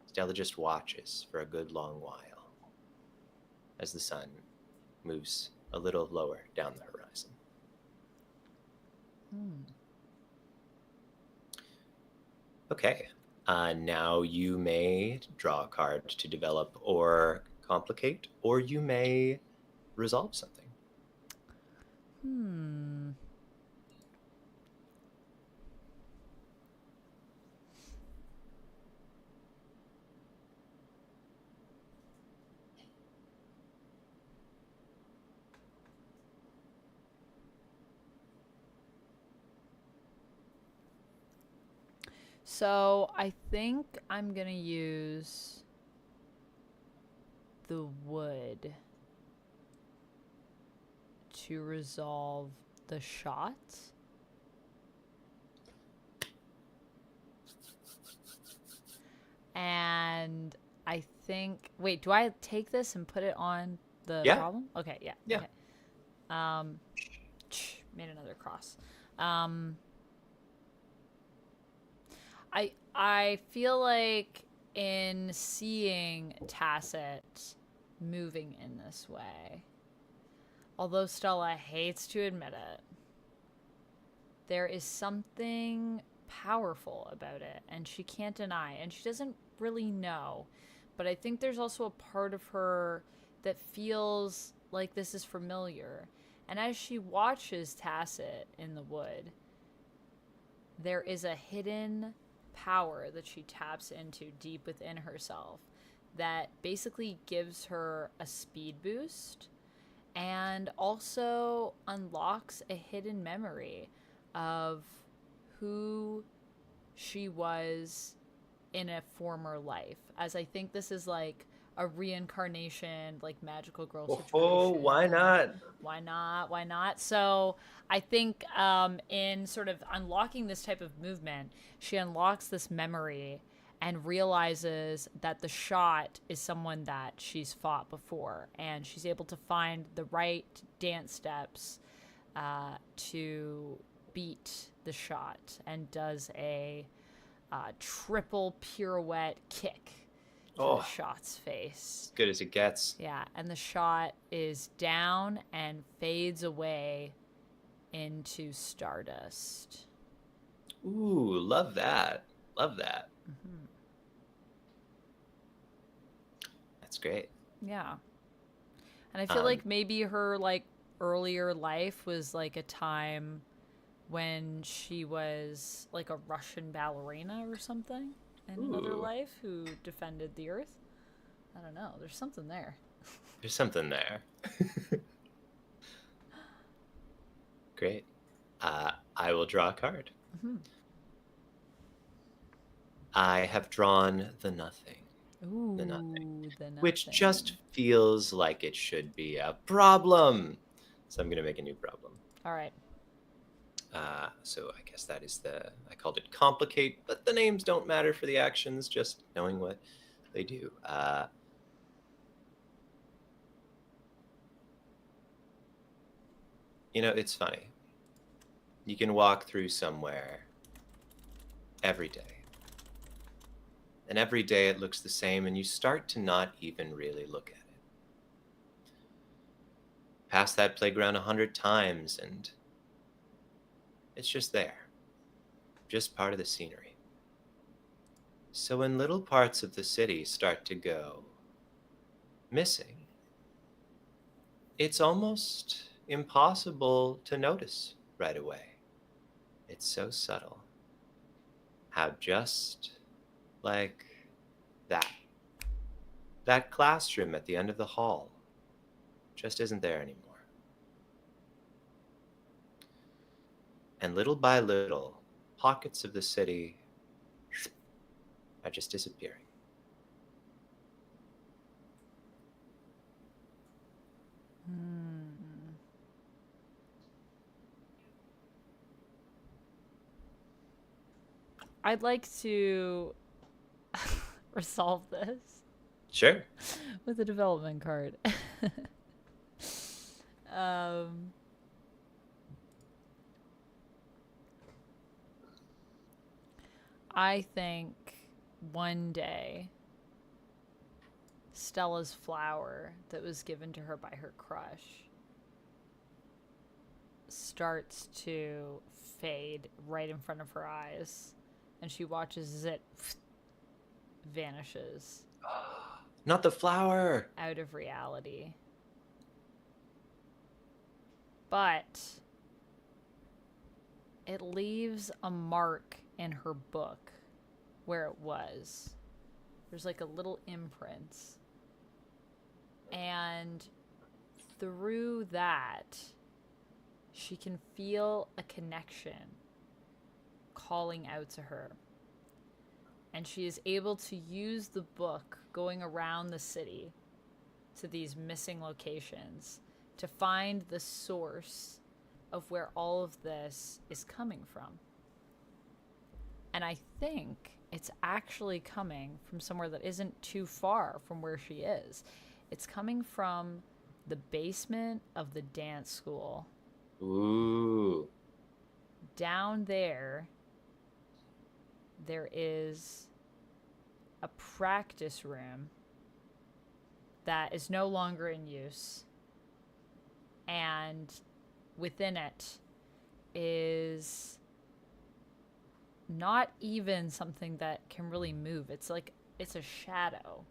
Stella just watches for a good long while as the sun moves a little lower down the horizon. Okay, now you may draw a card to develop or complicate, or you may resolve something. So I think I'm gonna use the wood to resolve the shot. And I think, wait, do I take this and put it on the Yeah. problem? Okay, yeah. Yeah. Okay. Made another cross. I feel like in seeing Tacit moving in this way, although Stella hates to admit it, there is something powerful about it, and she can't deny, and she doesn't really know. But I think there's also a part of her that feels like this is familiar. And as she watches Tacit in the wood, there is a hidden power that she taps into deep within herself that basically gives her a speed boost and also unlocks a hidden memory of who she was in a former life. As I think this is like a reincarnation, like magical girl situation. Oh, why not? Why not? Why not? So I think in sort of unlocking this type of movement, she unlocks this memory and realizes that the shot is someone that she's fought before, and she's able to find the right dance steps to beat the shot, and does a triple pirouette kick to the shot's face. Good as it gets. Yeah, and the shot is down and fades away into stardust. Ooh, love that. Love that. Mm-hmm. That's great. Yeah. And I feel like maybe her like earlier life was like a time when she was like a Russian ballerina or something in another life who defended the earth. I don't know. There's something there. There's something there. Great. I will draw a card. Mm-hmm. I have drawn the Nothing. Ooh, the nothing. The Nothing. Which just feels like it should be a problem. So I'm going to make a new problem. All right. So I guess that is I called it complicate, but the names don't matter for the actions, just knowing what they do. It's funny. You can walk through somewhere every day. And every day it looks the same, and you start to not even really look at it. Pass that playground 100 times, and it's just there. Just part of the scenery. So when little parts of the city start to go missing, it's almost impossible to notice right away. It's so subtle. How just like that classroom at the end of the hall just isn't there anymore. And little by little, pockets of the city are just disappearing. I'd like to resolve this. Sure. With a development card. I think one day Stella's flower that was given to her by her crush starts to fade right in front of her eyes, and she watches as it vanishes. Not the flower! Out of reality. But it leaves a mark in her book where it was. There's like a little imprint. And through that, she can feel a connection calling out to her. And she is able to use the book going around the city to these missing locations to find the source of where all of this is coming from. And I think it's actually coming from somewhere that isn't too far from where she is. It's coming from the basement of the dance school. Ooh. Down there is a practice room that is no longer in use. And within it is not even something that can really move. It's like, it's a shadow.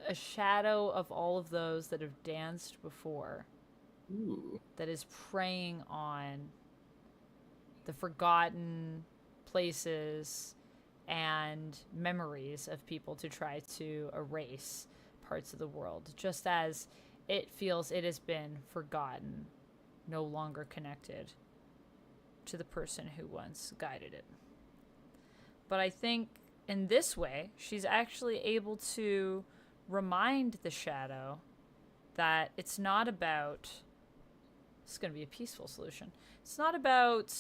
A shadow of all of those that have danced before. Ooh. That is preying on the forgotten places and memories of people to try to erase parts of the world, just as it feels it has been forgotten, no longer connected to the person who once guided it. But I think in this way, she's actually able to remind the shadow that it's not about, it's going to be a peaceful solution. It's not about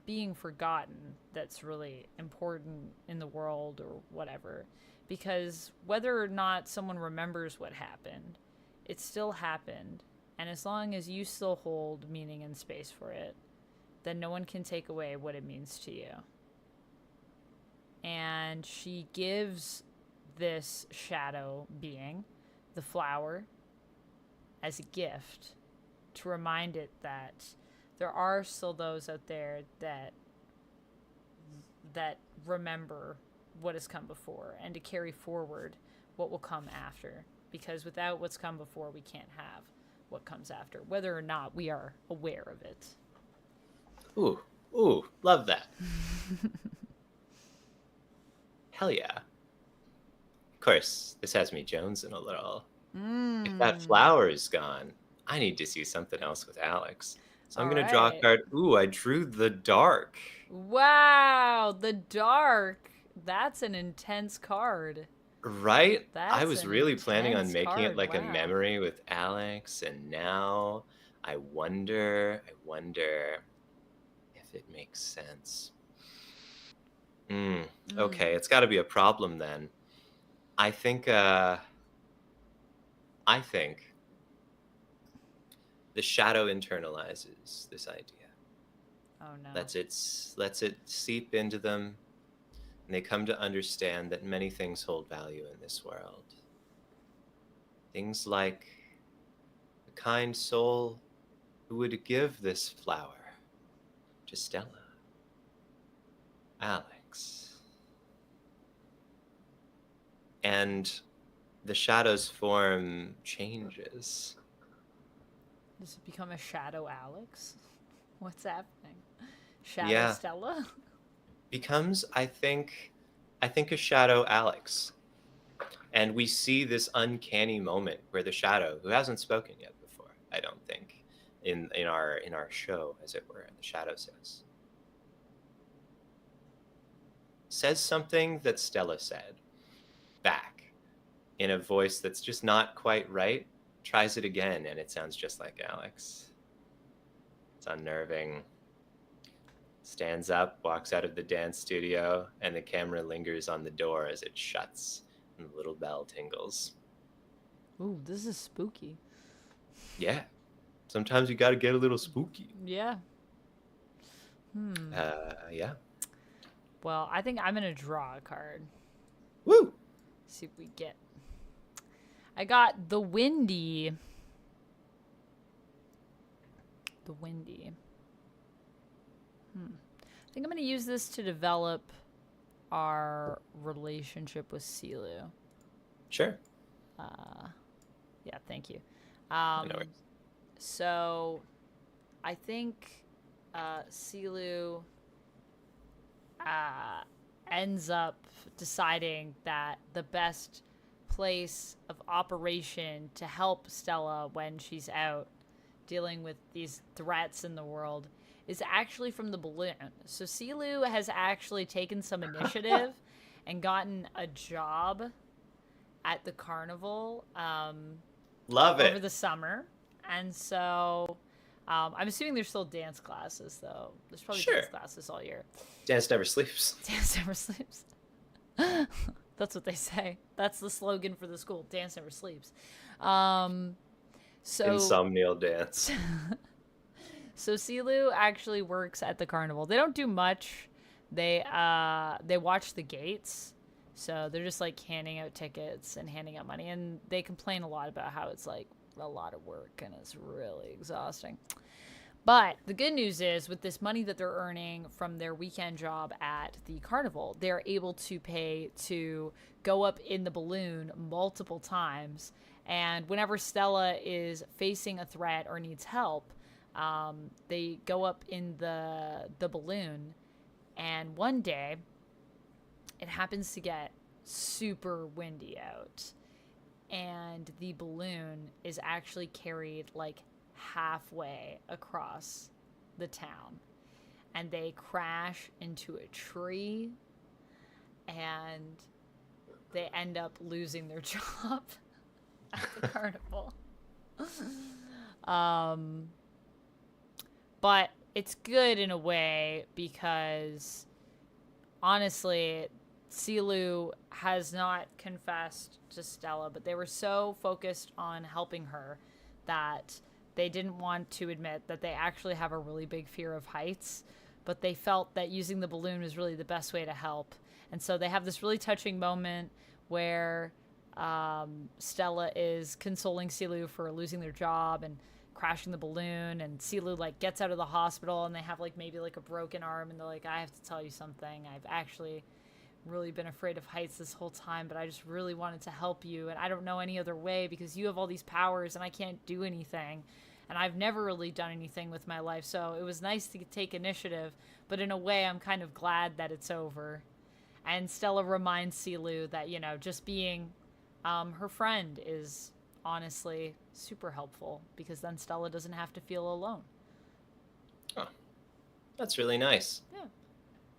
being forgotten that's really important in the world or whatever. Because whether or not someone remembers what happened, it still happened. And as long as you still hold meaning and space for it, then no one can take away what it means to you. And she gives this shadow being, the flower, as a gift to remind it that there are still those out there that remember what has come before, and to carry forward what will come after. Because without what's come before, we can't have what comes after, whether or not we are aware of it. Ooh, love that. Hell yeah. Of course, this has me jonesing a little. If that flower is gone, I need to see something else with Alex. So I'm going to draw a card. Ooh, I drew the dark. Wow, the dark. That's an intense card. Right? That's I was really planning on intense making it card, like a wow. memory with Alex, and now I wonder if it makes sense. Okay, it's got to be a problem then. I think the shadow internalizes this idea. Oh no. Lets it seep into them, and they come to understand that many things hold value in this world. Things like the kind soul who would give this flower to Stella, Alex. And the shadow's form changes. Does it become a shadow Alex? What's happening? Shadow Stella? Becomes, I think a shadow Alex. And we see this uncanny moment where the shadow, who hasn't spoken yet before, I don't think, in our show, as it were, the shadow says something that Stella said back in a voice that's just not quite right, tries it again, and it sounds just like Alex. It's unnerving. Stands up, walks out of the dance studio, and the camera lingers on the door as it shuts, and the little bell tingles. Ooh, this is spooky. Yeah. Sometimes you gotta get a little spooky. Yeah. Yeah. Well, I think I'm gonna draw a card. Woo! See if we get. I got the Windy. The Windy. I think I'm gonna use this to develop our relationship with Silu. Sure. Yeah, thank you. I know. So I think Silu ends up deciding that the best place of operation to help Stella when she's out dealing with these threats in the world is actually from the balloon. So Silu has actually taken some initiative and gotten a job at the carnival Love over it. the summer. And so I'm assuming there's still dance classes, though. There's probably Sure. dance classes all year. Dance never sleeps. Dance never sleeps. That's what they say. That's the slogan for the school. Dance never sleeps. So Insomnial dance. So Silu actually works at the carnival. They don't do much. They watch the gates. So they're just like handing out tickets and handing out money, and they complain a lot about how it's like a lot of work and it's really exhausting. But the good news is, with this money that they're earning from their weekend job at the carnival, they're able to pay to go up in the balloon multiple times. And whenever Stella is facing a threat or needs help, they go up in the balloon. And one day, it happens to get super windy out, and the balloon is actually carried like halfway across the town, and they crash into a tree, and they end up losing their job at the carnival. But it's good in a way because honestly, Silu has not confessed to Stella, but they were so focused on helping her that they didn't want to admit that they actually have a really big fear of heights, but they felt that using the balloon was really the best way to help. And so they have this really touching moment where Stella is consoling Silu for losing their job and crashing the balloon, and Silu like gets out of the hospital, and they have like maybe like a broken arm, and they're like, I have to tell you something. I've actually really been afraid of heights this whole time, but I just really wanted to help you, and I don't know any other way because you have all these powers and I can't do anything, and I've never really done anything with my life, so it was nice to take initiative, but in a way I'm kind of glad that it's over. And Stella reminds Silu that, you know, just being her friend is honestly super helpful, because then Stella doesn't have to feel alone. Oh, that's really nice. Yeah.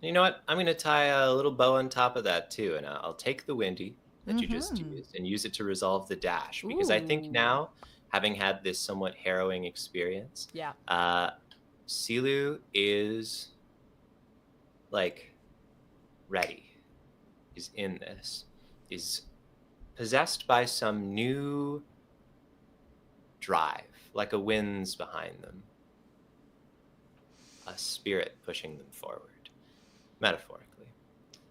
You know what? I'm going to tie a little bow on top of that too, and I'll take the windy that you just used and use it to resolve the dash, because I think now, having had this somewhat harrowing experience, Yeah. Silu is like ready. Is in this. Is possessed by some new drive, like a wind's behind them. A spirit pushing them forward, metaphorically.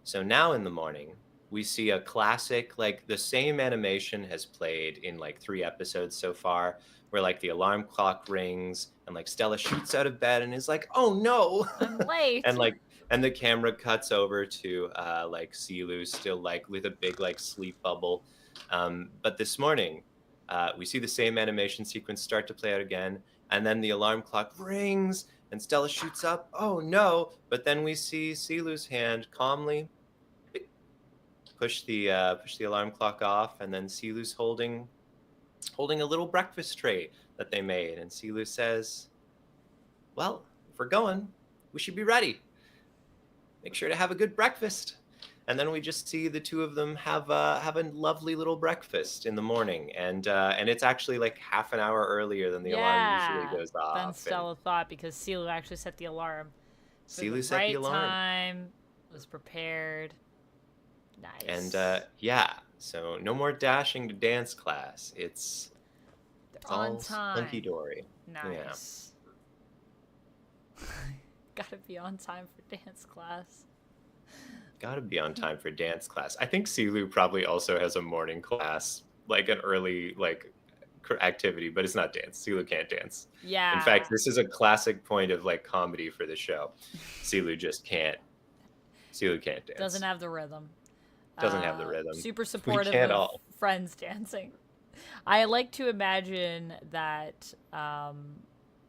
So now in the morning, we see a classic, like the same animation has played in like 3 episodes so far, where like the alarm clock rings and like Stella shoots out of bed and is like, oh no, I'm late. and the camera cuts over to like Silu still like with a big like sleep bubble. But this morning, we see the same animation sequence start to play out again, and then the alarm clock rings and Stella shoots up. Oh no! But then we see Silu's hand calmly push the alarm clock off, and then Silu's holding a little breakfast tray that they made, and Silu says, "Well, if we're going, we should be ready. Make sure to have a good breakfast." And then we just see the two of them have a lovely little breakfast in the morning, and it's actually like half an hour earlier than the alarm usually goes off. Then Stella thought, because Silu actually set the alarm. Silu set the alarm. Time, was prepared. Nice. And yeah, so no more dashing to dance class. It's on all time. hunky dory. Nice. Yeah. Gotta be on time for dance class. Gotta be on time for dance class. I think Silu probably also has a morning class, like an early like activity, but it's not dance. Silu can't dance. Yeah. In fact, this is a classic point of like comedy for the show. Silu just can't. Silu can't dance. Doesn't have the rhythm. Doesn't have the rhythm. Super We supportive can't of all. friends dancing. I like to imagine that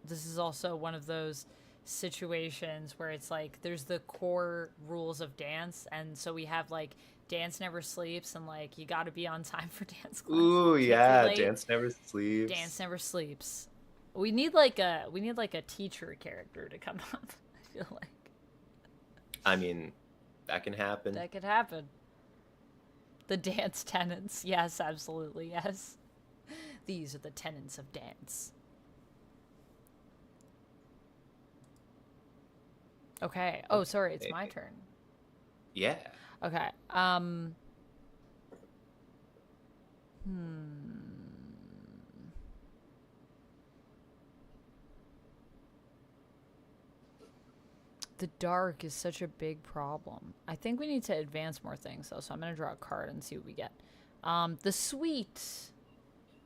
this is also one of those situations where it's like there's the core rules of dance, and so we have like dance never sleeps, and like you got to be on time for dance class. Ooh, If you're yeah, late, dance never dance sleeps. never sleeps. We need like a teacher character to come up. I feel like I mean, that can happen. that could happen. The dance tenants, yes, absolutely, yes. These are the tenets of dance. Okay. Oh, sorry, it's my Okay. turn. Yeah. Okay. Hmm. The dark is such a big problem. I think we need to advance more things though, so I'm gonna draw a card and see what we get. The sweet,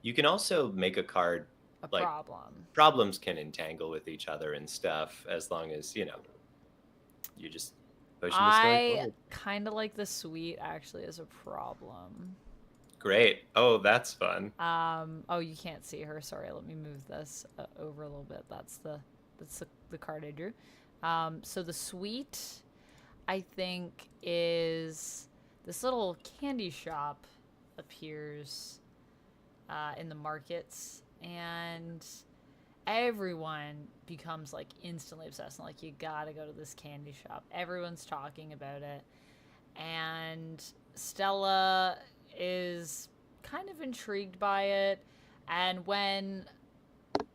You can also make a card a like problem. problems can entangle with each other and stuff as long as, you're just pushing the story I forward. kind of like the sweet actually as a problem. Great. Oh, that's fun. Oh, you can't see her. Sorry, let me move this over a little bit. That's the card I drew. So the sweet, I think, is this little candy shop appears in the markets, and everyone becomes like instantly obsessed. And, like, you gotta go to this candy shop. Everyone's talking about it, and Stella is kind of intrigued by it. And when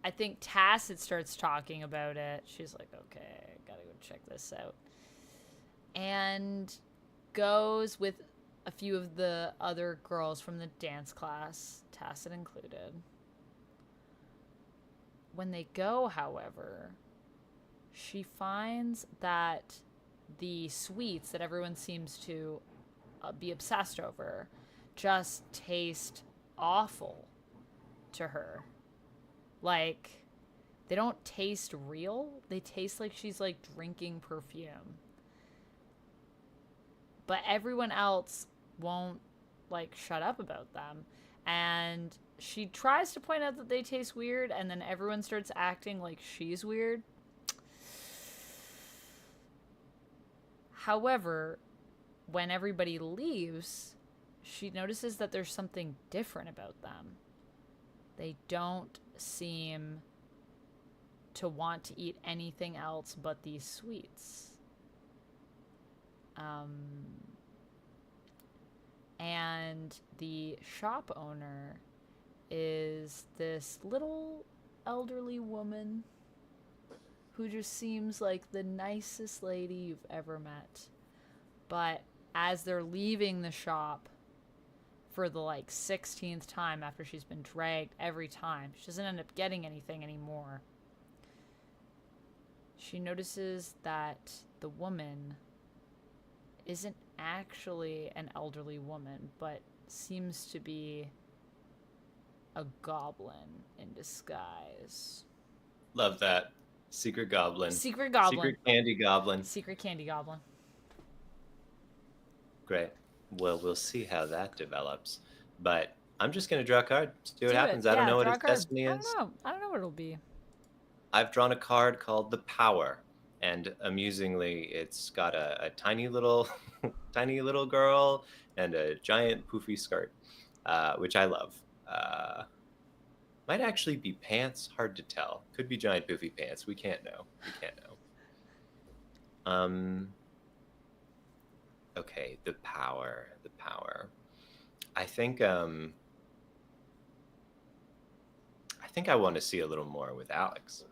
I think Tacit starts talking about it, she's like, okay, I gotta go check this out. And goes with a few of the other girls from the dance class, Tacit included. When they go, however, she finds that the sweets that everyone seems to be obsessed over just taste awful to her. Like, they don't taste real. They taste like she's like drinking perfume. But everyone else won't like shut up about them. And she tries to point out that they taste weird, and then everyone starts acting like she's weird. However, when everybody leaves, she notices that there's something different about them. They don't seem to want to eat anything else but these sweets. And the shop owner is this little elderly woman who just seems like the nicest lady you've ever met. But as they're leaving the shop for the like 16th time after she's been dragged every time, she doesn't end up getting anything anymore. She notices that the woman isn't actually an elderly woman, but seems to be a goblin in disguise. Love that. Secret goblin. Secret goblin. Secret candy goblin. Secret candy goblin. Great. Well, we'll see how that develops. But I'm just going to draw a card. See what Do happens. it. I don't Yeah, know what draw a its card. destiny I is. don't know. I don't know what it'll be. I've drawn a card called the Power. And amusingly, it's got a tiny little tiny little girl and a giant poofy skirt, which I love. Might actually be pants, hard to tell. Could be giant poofy pants. We can't know. Okay, the power. I think I want to see a little more with Alex.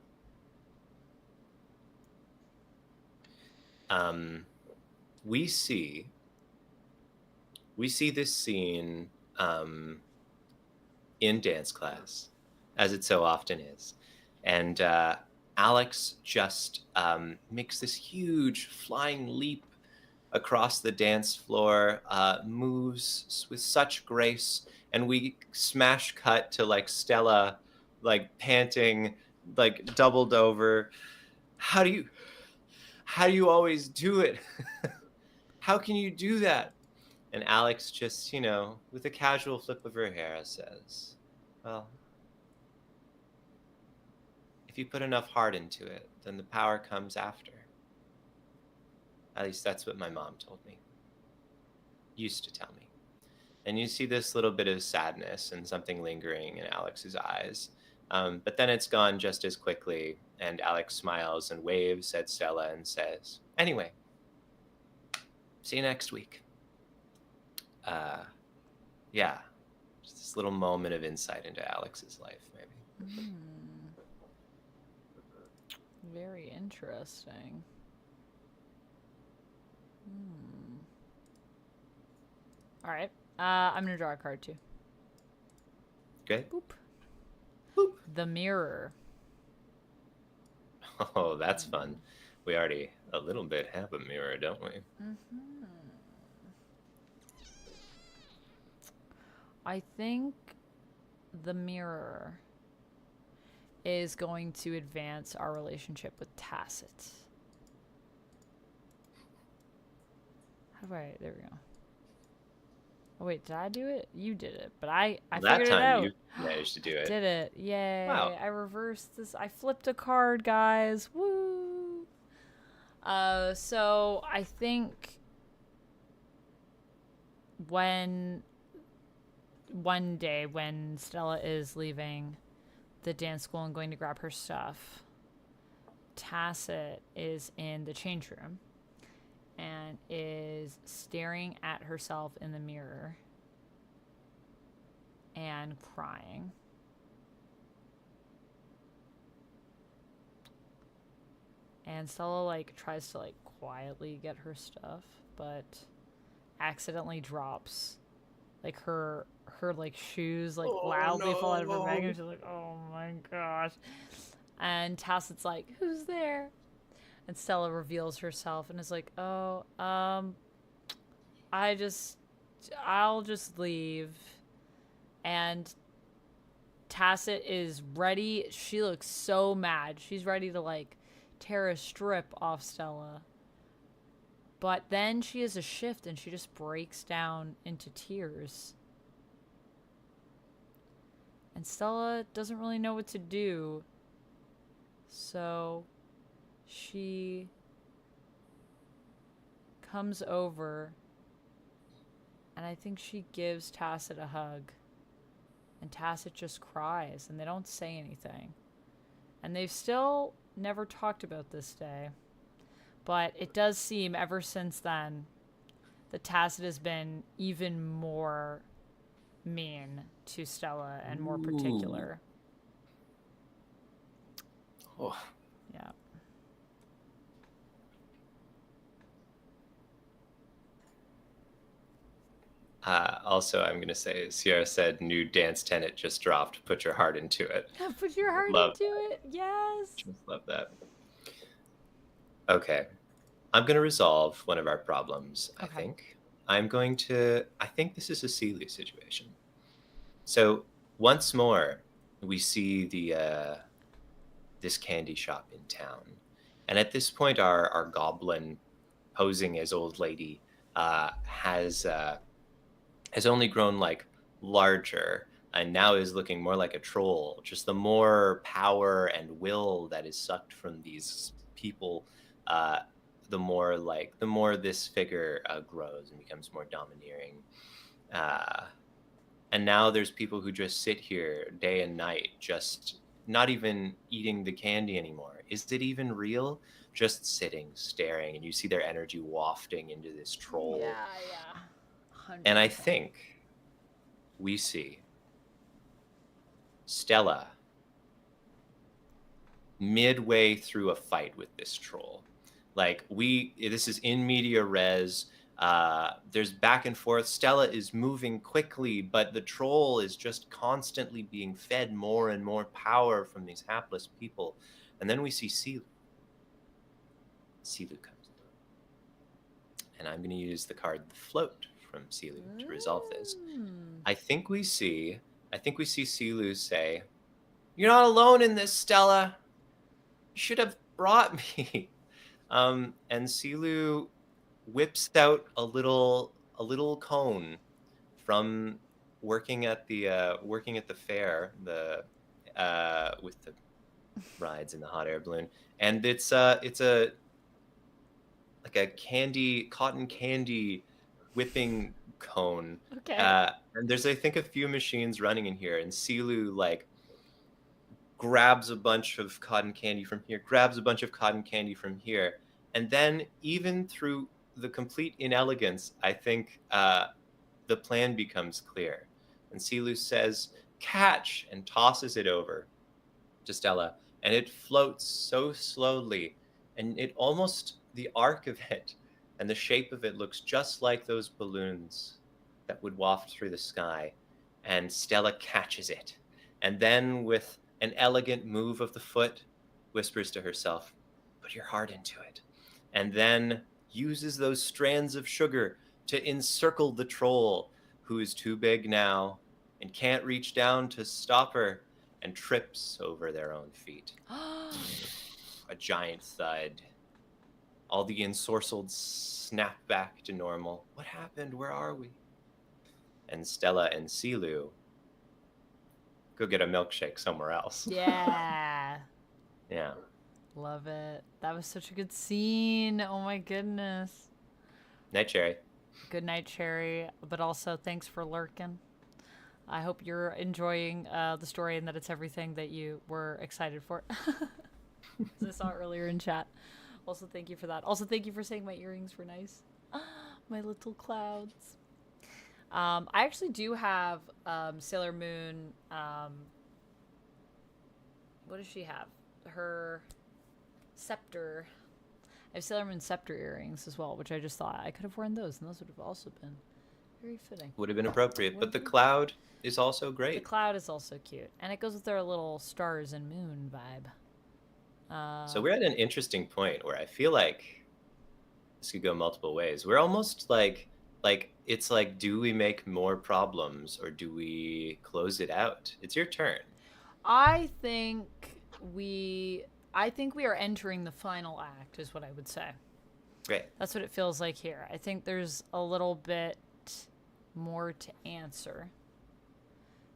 We see this scene in dance class, as it so often is, and Alex just makes this huge flying leap across the dance floor, moves with such grace, and we smash cut to like Stella, like panting, like doubled over. How do you always do it? How can you do that? And Alex just, with a casual flip of her hair says, well, if you put enough heart into it, then the power comes after. At least that's what my mom told me. Used to tell me. And you see this little bit of sadness and something lingering in Alex's eyes. But then it's gone just as quickly, and Alex smiles and waves at Stella and says, anyway, see you next week. Yeah, just this little moment of insight into Alex's life, maybe. Very interesting. All right. I'm going to draw a card too. Okay. Boop. Boop. The mirror. Oh, that's fun. We already a little bit have a mirror, don't we? I think the mirror is going to advance our relationship with Tacit. How do I... There we go. Oh, wait, did I do it? You did it, but I figured it out. That time you managed to do it. Did it. Yay. Wow. I reversed this. I flipped a card, guys. Woo! So I think one day when Stella is leaving the dance school and going to grab her stuff, Tacit is in the change room and is staring at herself in the mirror and crying. And Stella tries to quietly get her stuff, but accidentally drops her shoes loudly fall out of her bag, and she's like, oh my gosh. And Tacit's like, who's there? And Stella reveals herself and is like, oh, I'll just leave. And Tacit is ready. She looks so mad. She's ready to tear a strip off Stella. But then she has a shift and she just breaks down into tears. And Stella doesn't really know what to do. So she comes over and I think she gives Tacit a hug. And Tacit just cries and they don't say anything. And they've still never talked about this day. But it does seem ever since then that Tacit has been even more mean to Stella and more particular. Oh. Yeah. Also, I'm going to say, Sierra said, new dance tenant just dropped. Put your heart into it. Put your heart into it. Yes. Just love that. Okay. I'm going to resolve one of our problems, I think. I think this is a Sealy situation. So once more, we see this candy shop in town. And at this point, our goblin posing as old lady has only grown larger and now is looking more like a troll. Just the more power and will that is sucked from these people, the more this figure grows and becomes more domineering. And now there's people who just sit here day and night, just not even eating the candy anymore. Is it even real? Just sitting, staring, and you see their energy wafting into this troll. Yeah. 100%. And I think we see Stella midway through a fight with this troll. This is in media res. There's back and forth. Stella is moving quickly, but the troll is just constantly being fed more and more power from these hapless people. And then we see Silu. Silu comes in. And I'm going to use the card The Float from Silu to resolve this. I think we see Silu say, "You're not alone in this, Stella. You should have brought me." And Silu whips out a little a little cone from working at the fair, the with the rides in the hot air balloon, and it's a like a cotton candy whipping cone. Okay. And there's, I think, a few machines running in here, and Silu like grabs a bunch of cotton candy from here, grabs a bunch of cotton candy from here, and then even through the complete inelegance, I think the plan becomes clear. And Silu says, "Catch," and tosses it over to Stella, and it floats so slowly, and it almost the arc of it and the shape of it looks just like those balloons that would waft through the sky. And Stella catches it, and then with an elegant move of the foot, whispers to herself, "Put your heart into it," and then uses those strands of sugar to encircle the troll, who is too big now and can't reach down to stop her, and trips over their own feet. A giant thud. All the ensorcelled snap back to normal. What happened? Where are we? And Stella and Silu go get a milkshake somewhere else. Yeah. Yeah. Love it. That was such a good scene. Oh my goodness. Night, Cherry. Good night, Cherry. But also, thanks for lurking. I hope you're enjoying the story and that it's everything that you were excited for. As I saw earlier in chat. Also, thank you for that. Also, thank you for saying my earrings were nice. My little clouds. I actually do have Sailor Moon. What does she have? Her scepter. I have Sailor Moon scepter earrings as well, which I just thought I could have worn those, and those would have also been very fitting. Would have been appropriate, but the cloud is also great. The cloud is also cute, and it goes with their little stars and moon vibe. So we're at an interesting point where I feel like this could go multiple ways. We're almost like it's like, do we make more problems or do we close it out? It's your turn. I think we are entering the final act, is what I would say. Great. That's what it feels like here. I think there's a little bit more to answer.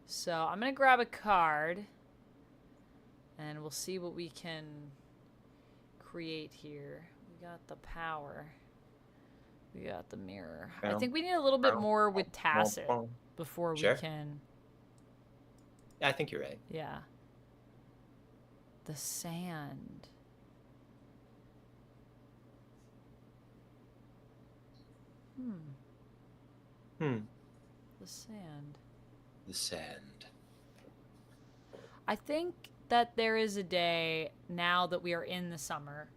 So I'm going to grab a card, and we'll see what we can create here. We got the power. We got the mirror. I think we need a little bit more with Tacit before we can... I think you're right. Yeah. The sand. The sand. The sand. I think that there is a day, now that we are in the summer,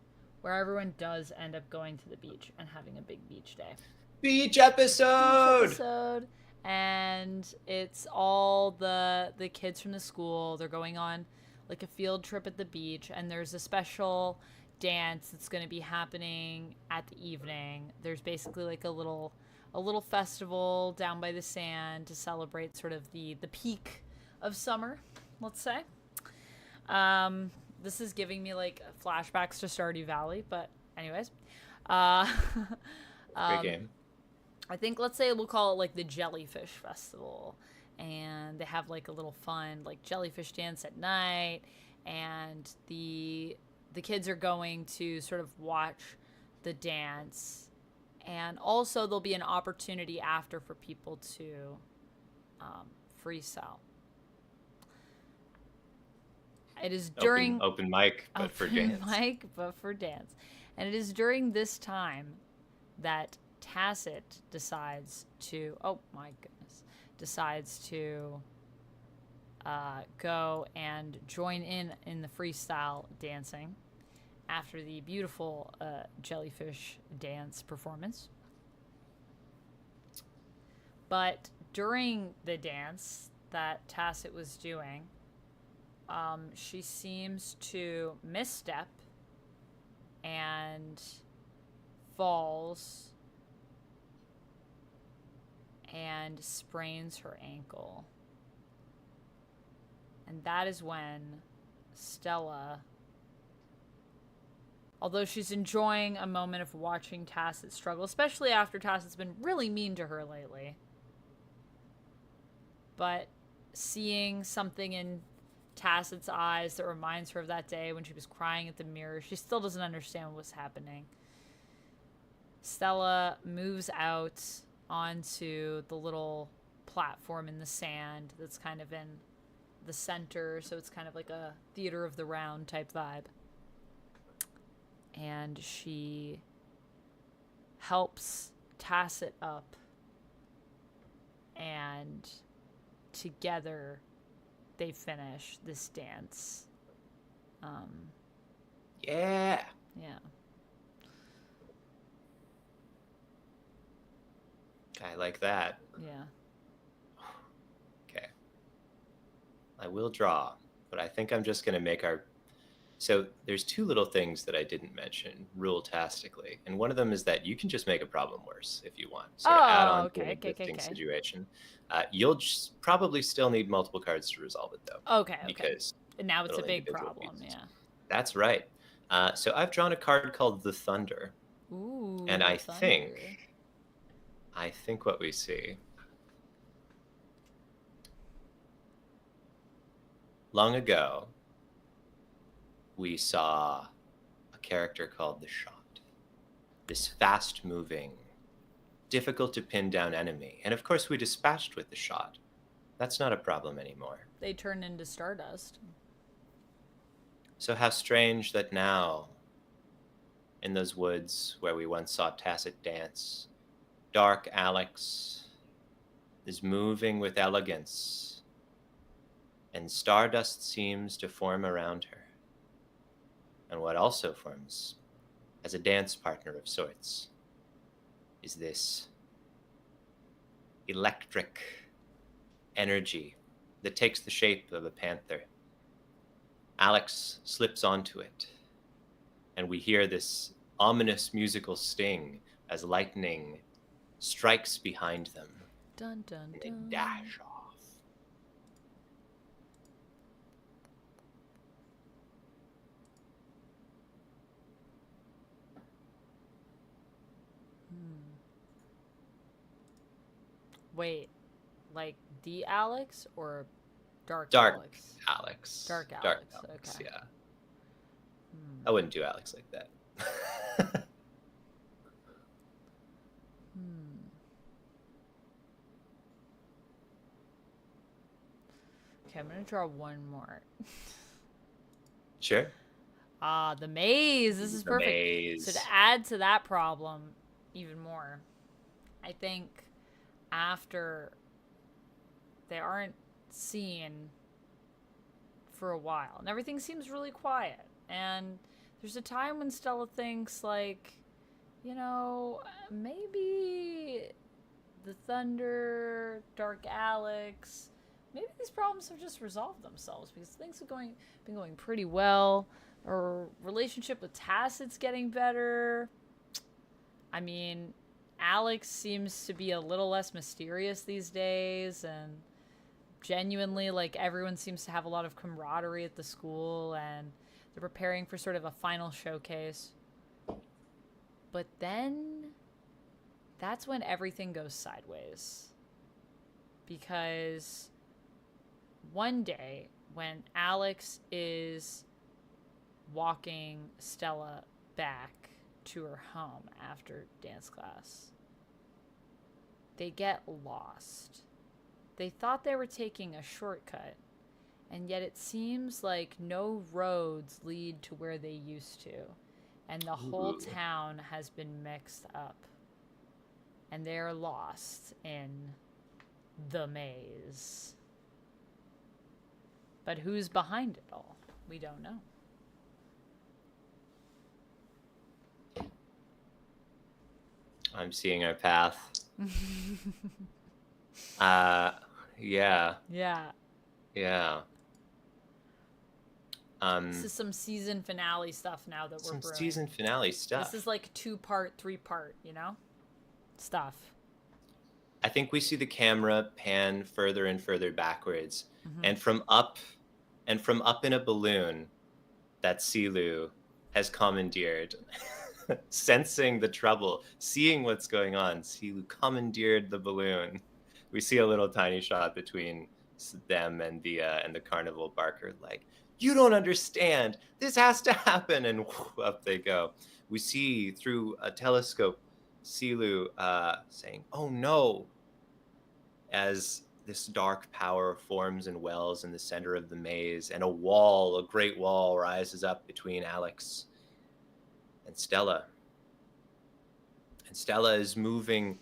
where everyone does end up going to the beach and having a big beach day. Beach episode! Beach episode. And it's all the kids from the school. They're going on like a field trip at the beach, and there's a special dance that's going to be happening at the evening. There's basically like a little festival down by the sand to celebrate sort of the peak of summer, let's say. This is giving me like flashbacks to Stardew Valley, but anyways. Great game. I think, let's say we'll call it like the Jellyfish Festival. And they have like a little fun like jellyfish dance at night, and the kids are going to sort of watch the dance, and also there'll be an opportunity after for people to freestyle. It is during open mic, but for dance. Open mic, but for dance, and it is during this time that Tacit decides to. Oh my goodness. Decides to go and join in the freestyle dancing after the beautiful jellyfish dance performance. But during the dance that Tacit was doing, she seems to misstep and falls and sprains her ankle. And that is when Stella Although she's enjoying a moment of watching Tacit struggle, especially after Tacit's been really mean to her lately. But seeing something in Tacit's eyes that reminds her of that day when she was crying at the mirror, she still doesn't understand what's happening. Stella moves out onto the little platform in the sand that's kind of in the center, so it's kind of like a theater of the round type vibe. And she helps Tacit up, and together they finish this dance. Yeah. Yeah. I like that. Yeah. Okay. I will draw, but I think I'm just going to make our... So there's two little things that I didn't mention rule-tastically, and one of them is that you can just make a problem worse if you want. Sort of add on to an existing situation. You'll probably still need multiple cards to resolve it, though. Okay. Because and now it's a big problem, pieces. yeah. That's right. So I've drawn a card called the Thunder. Ooh, and I think what we see... Long ago, we saw a character called the Shot. This fast-moving, difficult-to-pin-down enemy. And of course, we dispatched with the Shot. That's not a problem anymore. They turned into stardust. So how strange that now, in those woods where we once saw Tacit dance, Dark Alex is moving with elegance, and stardust seems to form around her. And what also forms as a dance partner of sorts is this electric energy that takes the shape of a panther. Alex slips onto it, and we hear this ominous musical sting as lightning strikes behind them. Dun, dun, and dun. they dash off. Wait, like the Alex or Dark Alex? Dark Alex. Dark Alex, Okay. yeah. I wouldn't do Alex like that. Okay, I'm gonna draw one more. Sure. The maze. This is perfect. Maze. So to add to that problem even more, I think after they aren't seen for a while and everything seems really quiet, and there's a time when Stella thinks like, you know, maybe the Thunder, Dark Alex, maybe these problems have just resolved themselves because things have been going pretty well. Her relationship with Tacit's getting better. I mean, Alex seems to be a little less mysterious these days, and genuinely, like, everyone seems to have a lot of camaraderie at the school, and they're preparing for sort of a final showcase. But then that's when everything goes sideways. Because one day when Alex is walking Stella back to her home after dance class, they get lost. They thought they were taking a shortcut, and yet it seems like no roads lead to where they used to, and the whole town has been mixed up, and they're lost in the maze. But who's behind it all? We don't know. I'm seeing our path. Yeah. Yeah. Yeah. This is some season finale stuff now that we're brewing. Some season finale stuff. This is like 2-part, 3-part, you know? Stuff. I think we see the camera pan further and further backwards. And from up in a balloon, that Silu has commandeered, sensing the trouble, seeing what's going on, Silu commandeered the balloon. We see a little tiny shot between them and the carnival barker, like, you don't understand. This has to happen, and up they go. We see through a telescope Silu saying, "Oh no," as this dark power forms and wells in the center of the maze, and a great wall, rises up between Alex and Stella. And Stella is moving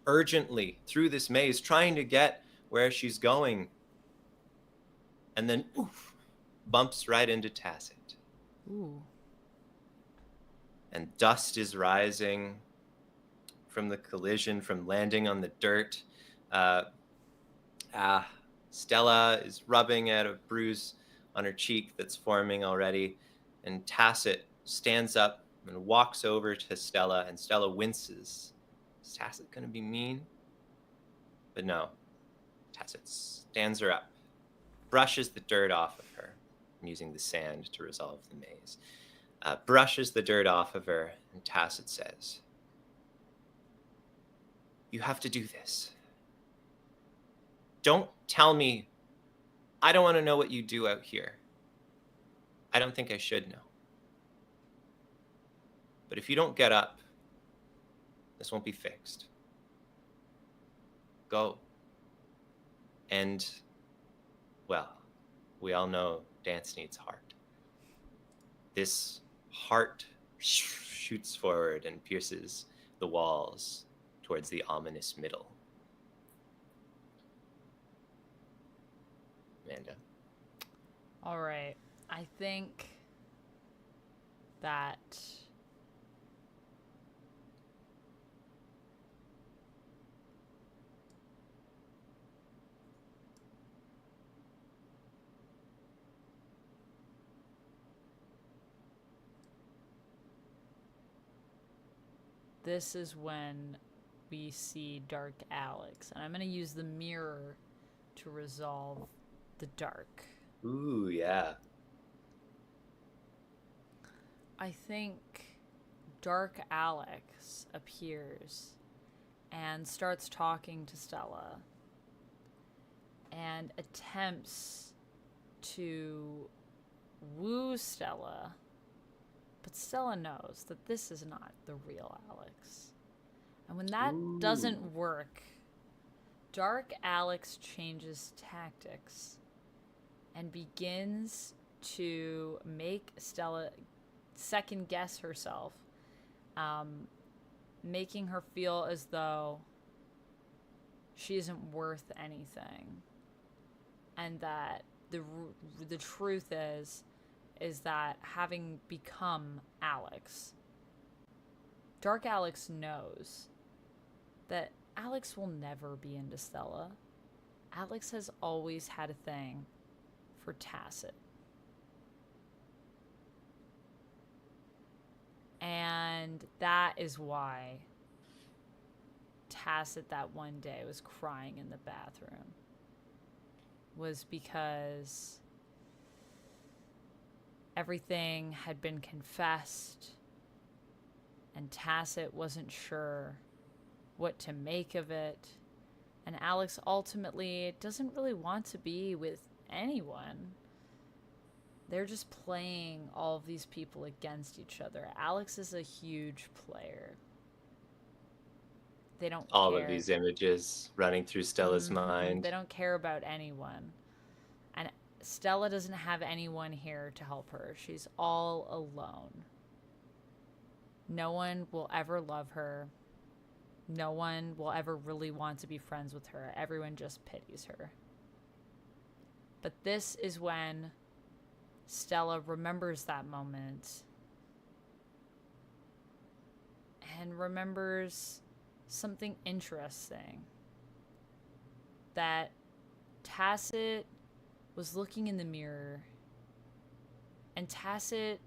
urgently through this maze, trying to get where she's going, and then bumps right into Tacit. Ooh. And dust is rising from the collision, from landing on the dirt. Stella is rubbing at a bruise on her cheek that's forming already, and Tacit stands up and walks over to Stella, and Stella winces. Is Tacit going to be mean? But no. Tacit stands her up, brushes the dirt off of her. I'm using the sand to resolve the maze. Brushes the dirt off of her, and Tacit says, "You have to do this. Don't tell me. I don't want to know what you do out here. I don't think I should know. But if you don't get up, this won't be fixed. Go. And, well, we all know dance needs heart. This heart shoots forward and pierces the walls towards the ominous middle." Amanda. All right. I think that this is when we see Dark Alex. And I'm going to use the mirror to resolve the dark. Ooh, yeah. I think Dark Alex appears and starts talking to Stella and attempts to woo Stella, but Stella knows that this is not the real Alex. And when that doesn't work, Dark Alex changes tactics and begins to make Stella second guess herself, making her feel as though she isn't worth anything, and that the truth is that having become Alex, Dark Alex knows that Alex will never be into Stella. Alex has always had a thing for Tacit. And that is why Tacit that one day was crying in the bathroom. Was because everything had been confessed and Tacit wasn't sure what to make of it. And Alex ultimately doesn't really want to be with anyone. They're just playing all of these people against each other. Alex is a huge player. They don't all care. Of these images running through Stella's mind. They don't care about anyone. And Stella doesn't have anyone here to help her. She's all alone. No one will ever love her. No one will ever really want to be friends with her. Everyone just pities her. But this is when Stella remembers that moment and remembers something interesting. That Tacit was looking in the mirror, and Tacit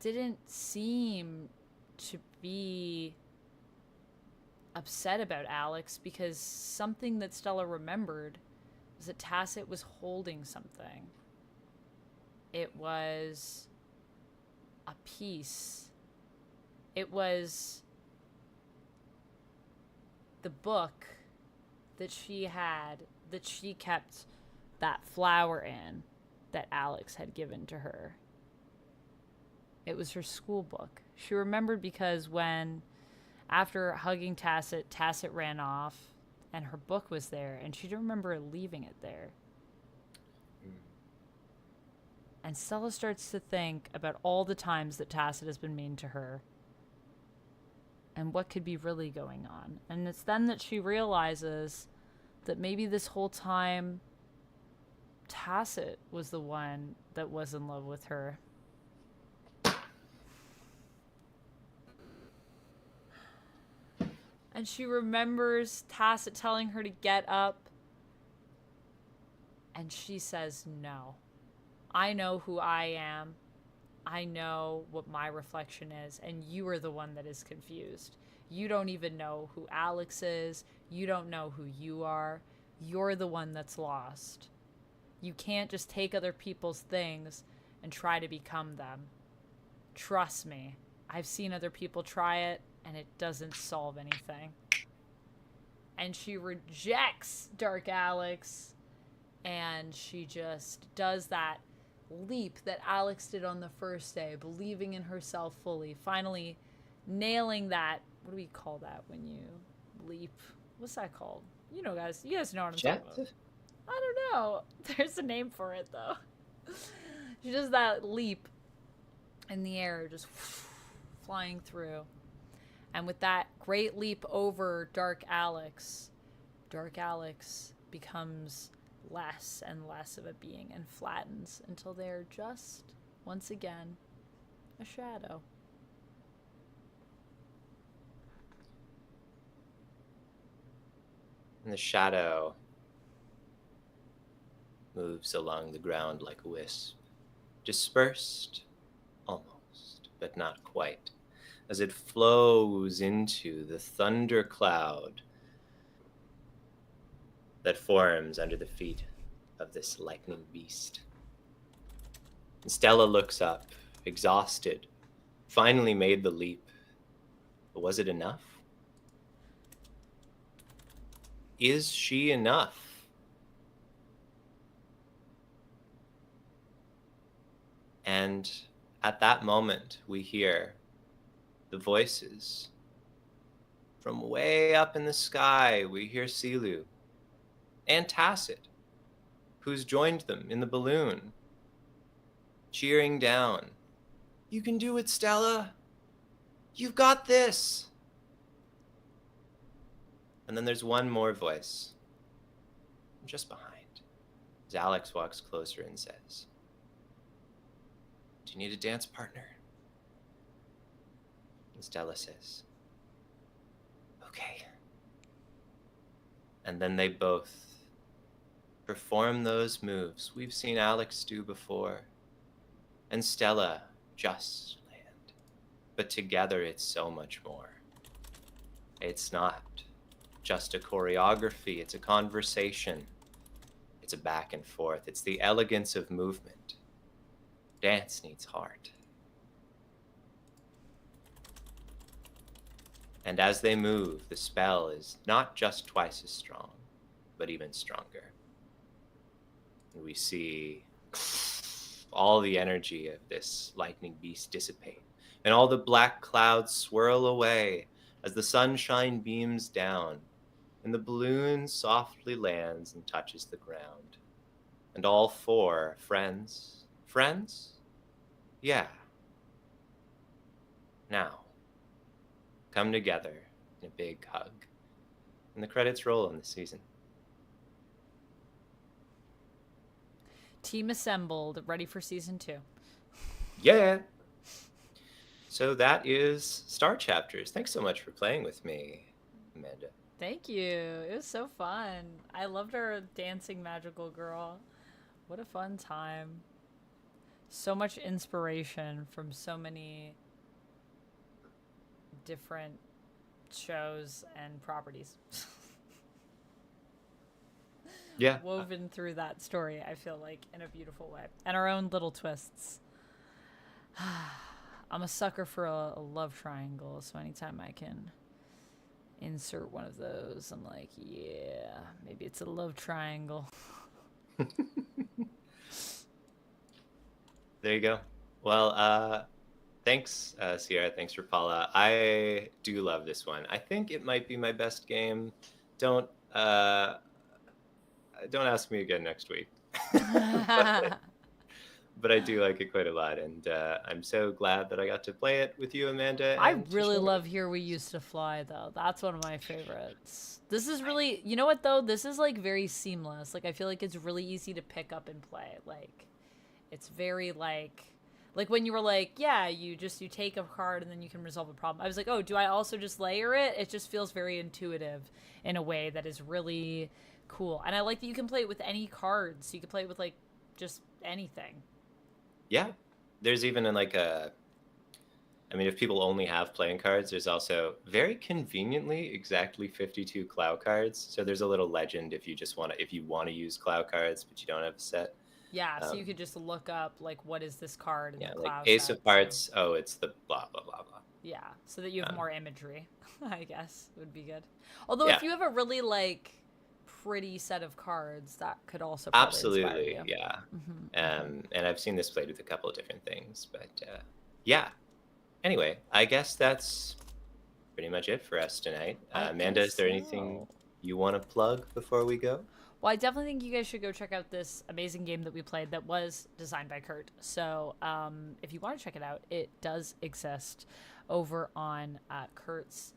didn't seem to be upset about Alex, because something that Stella remembered was that Tacit was holding something. It was a piece. It was the book that she kept that flower in that Alex had given to her. It was her school book. She remembered because after hugging Tacit ran off and her book was there, and she didn't remember leaving it there. And Stella starts to think about all the times that Tacit has been mean to her and what could be really going on. And it's then that she realizes that maybe this whole time Tacit was the one that was in love with her. And she remembers Tacit telling her to get up. And she says, no. I know who I am. I know what my reflection is. And you are the one that is confused. You don't even know who Alex is. You don't know who you are. You're the one that's lost. You can't just take other people's things and try to become them. Trust me. I've seen other people try it, and it doesn't solve anything. And she rejects Dark Alex, and she just does that leap that Alex did on the first day, believing in herself fully, finally nailing that. What do we call that when you leap? What's that called? You know, guys. You guys know what I'm talking about. I don't know. There's a name for it, though. She does that leap in the air, just flying through. And with that great leap over Dark Alex becomes less and less of a being and flattens until they're just, once again, a shadow. And the shadow moves along the ground like a wisp, dispersed almost, but not quite, as it flows into the thundercloud that forms under the feet of this lightning beast. And Stella looks up, exhausted, finally made the leap. But was it enough? Is she enough? And at that moment, we hear the voices from way up in the sky. We hear Silu and Tacit, who's joined them in the balloon, cheering down. You can do it, Stella. You've got this. And then there's one more voice, just behind, as Alex walks closer and says, do you need a dance partner? And Stella says, okay. And then they both perform those moves we've seen Alex do before, and Stella just land. But together it's so much more. It's not just a choreography, it's a conversation. It's a back and forth. It's the elegance of movement. Dance needs heart. And as they move, the spell is not just twice as strong, but even stronger. And we see all the energy of this lightning beast dissipate, and all the black clouds swirl away as the sunshine beams down, and the balloon softly lands and touches the ground. And all four friends? Yeah. Now, come together in a big hug. And the credits roll on the season. Team assembled, ready for season 2. Yeah. So that is Star Chapters. Thanks so much for playing with me, Amanda. Thank you. It was so fun. I loved our dancing magical girl. What a fun time. So much inspiration from so many different shows and properties. Yeah. Woven through that story, I feel like, in a beautiful way. And our own little twists. I'm a sucker for a love triangle, so anytime I can insert one of those, I'm like, yeah, maybe it's a love triangle. There you go. Well, thanks, Sierra. Thanks for Paula. I do love this one. I think it might be my best game. Don't uh, don't ask me again next week. but I do like it quite a lot, and I'm so glad that I got to play it with you, Amanda. I And to really share love Here We Used to Fly, though. That's one of my favorites. This is really, you know what, though? This is, like, very seamless. Like, I feel like it's really easy to pick up and play. Like, it's very, like when you were like, yeah, you take a card and then you can resolve a problem. I was like, oh, do I also just layer it? It just feels very intuitive in a way that is really cool. And I like that you can play it with any cards. You can play it with, like, just anything. Yeah, there's even I mean, if people only have playing cards, there's also very conveniently exactly 52 cloud cards. So there's a little legend if you want to use cloud cards, but you don't have a set. Yeah, so you could just look up, like, what is this card in Yeah, the like cloud Ace set, of Hearts. Oh, it's the blah blah blah blah. yeah, so that you have Um, more imagery, I guess, would be good. Although yeah, if you have a really, like, pretty set of cards, that could also probably inspire absolutely. you. Yeah. Mm-hmm. And I've seen this played with a couple of different things, but yeah. Anyway, I guess that's pretty much it for us tonight. I Amanda, is guess there anything so. you want to plug before we go? Well, I definitely think you guys should go check out this amazing game that we played that was designed by Kurt. So if you want to check it out, it does exist over on Kurt's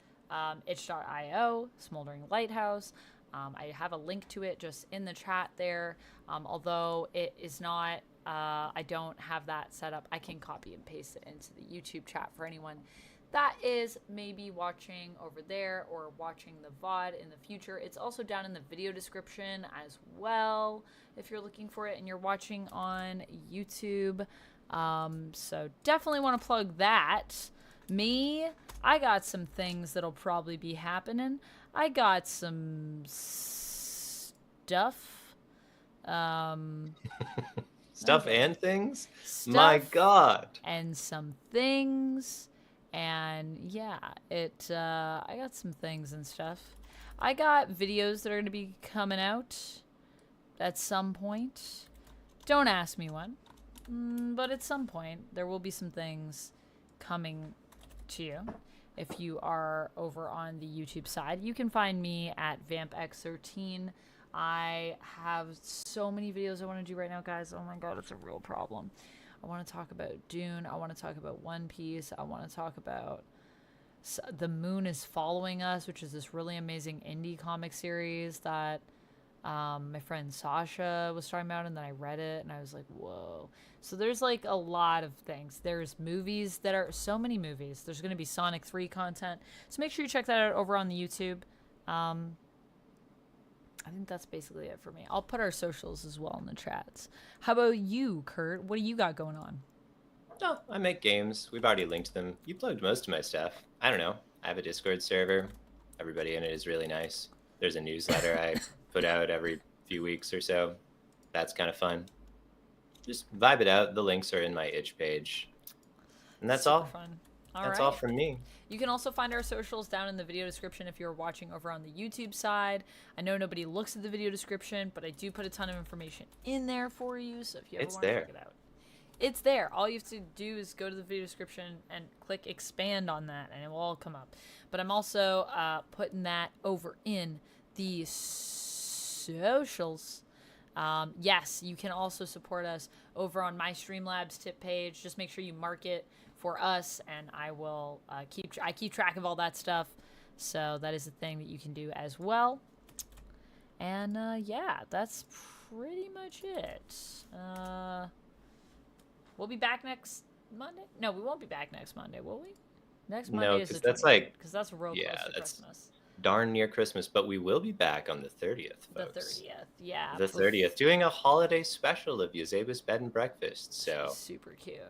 itch.io, Smoldering Lighthouse. I have a link to it just in the chat there. Although it is not, I don't have that set up. I can copy and paste it into the YouTube chat for anyone that is maybe watching over there or watching the VOD in the future. It's also down in the video description as well if you're looking for it and you're watching on YouTube. So definitely want to plug that. Me, I got some things that'll probably be happening. I got some stuff. Stuff and things? Stuff My God. and some things. And yeah, I got some things and stuff. I got videos that are going to be coming out at some point. Don't ask me when, but at some point there will be some things coming to you. If you are over on the YouTube side, you can find me at VampX13. I have so many videos I want to do right now, guys. Oh my God, it's a real problem. I want to talk about Dune. I want to talk about One Piece. I want to talk about The Moon is Following Us, which is this really amazing indie comic series that my friend Sasha was talking about, and then I read it, and I was like, whoa. So there's, like, a lot of things. There's movies that are, so many movies. There's going to be Sonic 3 content. So make sure you check that out over on the YouTube. I think that's basically it for me. I'll put our socials as well in the chats. How about you, Kurt? What do you got going on? Oh, I make games. We've already linked them. You plugged most of my stuff. I don't know. I have a Discord server. Everybody in it is really nice. There's a newsletter I put out every few weeks or so. That's kind of fun. Just vibe it out. The links are in my itch page. And that's Super all. fun. That's all from me. You can also find our socials down in the video description if you're watching over on the YouTube side. I know nobody looks at the video description, but I do put a ton of information in there for you. So if you ever want to check it out, it's there. All you have to do is go to the video description and click expand on that, and it will all come up. But I'm also putting that over in the socials. Yes, you can also support us over on my Streamlabs tip page. Just make sure you mark it for us, and I will keep track of all that stuff. So that is a thing that you can do as well. And yeah, that's pretty much it. We'll be back next Monday. No, we won't be back next Monday, will we? Next Monday is the 20th, because that's real close to Christmas. Darn near Christmas, but we will be back on the 30th, folks. The 30th, yeah. The 30th, doing a holiday special of Yoseba's Bed and Breakfast. So super cute.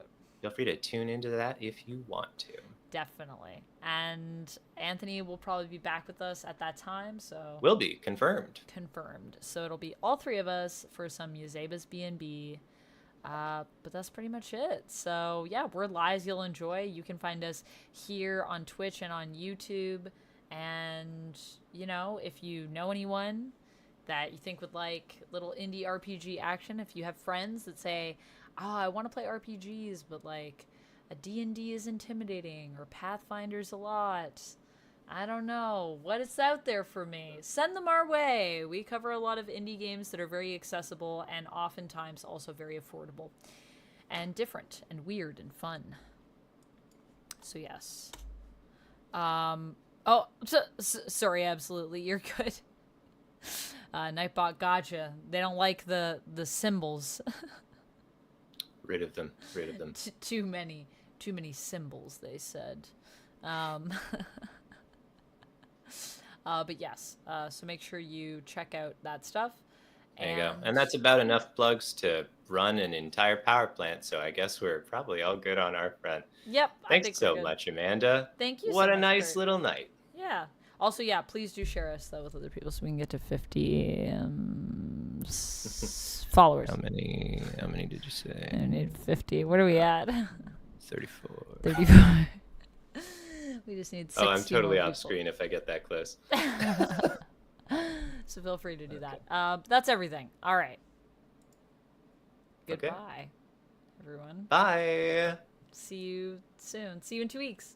Feel free to tune into that if you want to. Definitely. And Anthony will probably be back with us at that time, so... Will be. Confirmed. Confirmed. So it'll be all three of us for some Yoseba's B&B But that's pretty much it. So yeah, we're Lies You'll Enjoy. You can find us here on Twitch and on YouTube. And, you know, if you know anyone that you think would like little indie RPG action, if you have friends that say, oh, I want to play RPGs, but like a D&D is intimidating or Pathfinder's a lot. I don't know what is out there for me. Send them our way. We cover a lot of indie games that are very accessible and oftentimes also very affordable and different and weird and fun. So yes. Oh, sorry, absolutely. You're good. Nightbot, gotcha. They don't like the symbols. Rid of them. Rid of them. Too many symbols, they said. But yes, so make sure you check out that stuff. There you go. And that's about enough plugs to run an entire power plant, so I guess we're probably all good on our front. Yep. Thanks so much, Amanda. Thank you What so a much, nice Kurt. little night. Yeah. Also, yeah, please do share us, though, with other people so we can get to 50 followers. How many did you say? I need 50. What are we at? 34. 35. We just need 60 I'm totally more off people. screen if I get that close. So feel free to do that. That's everything. All right. Goodbye, everyone. Bye. See you soon. See you in 2 weeks.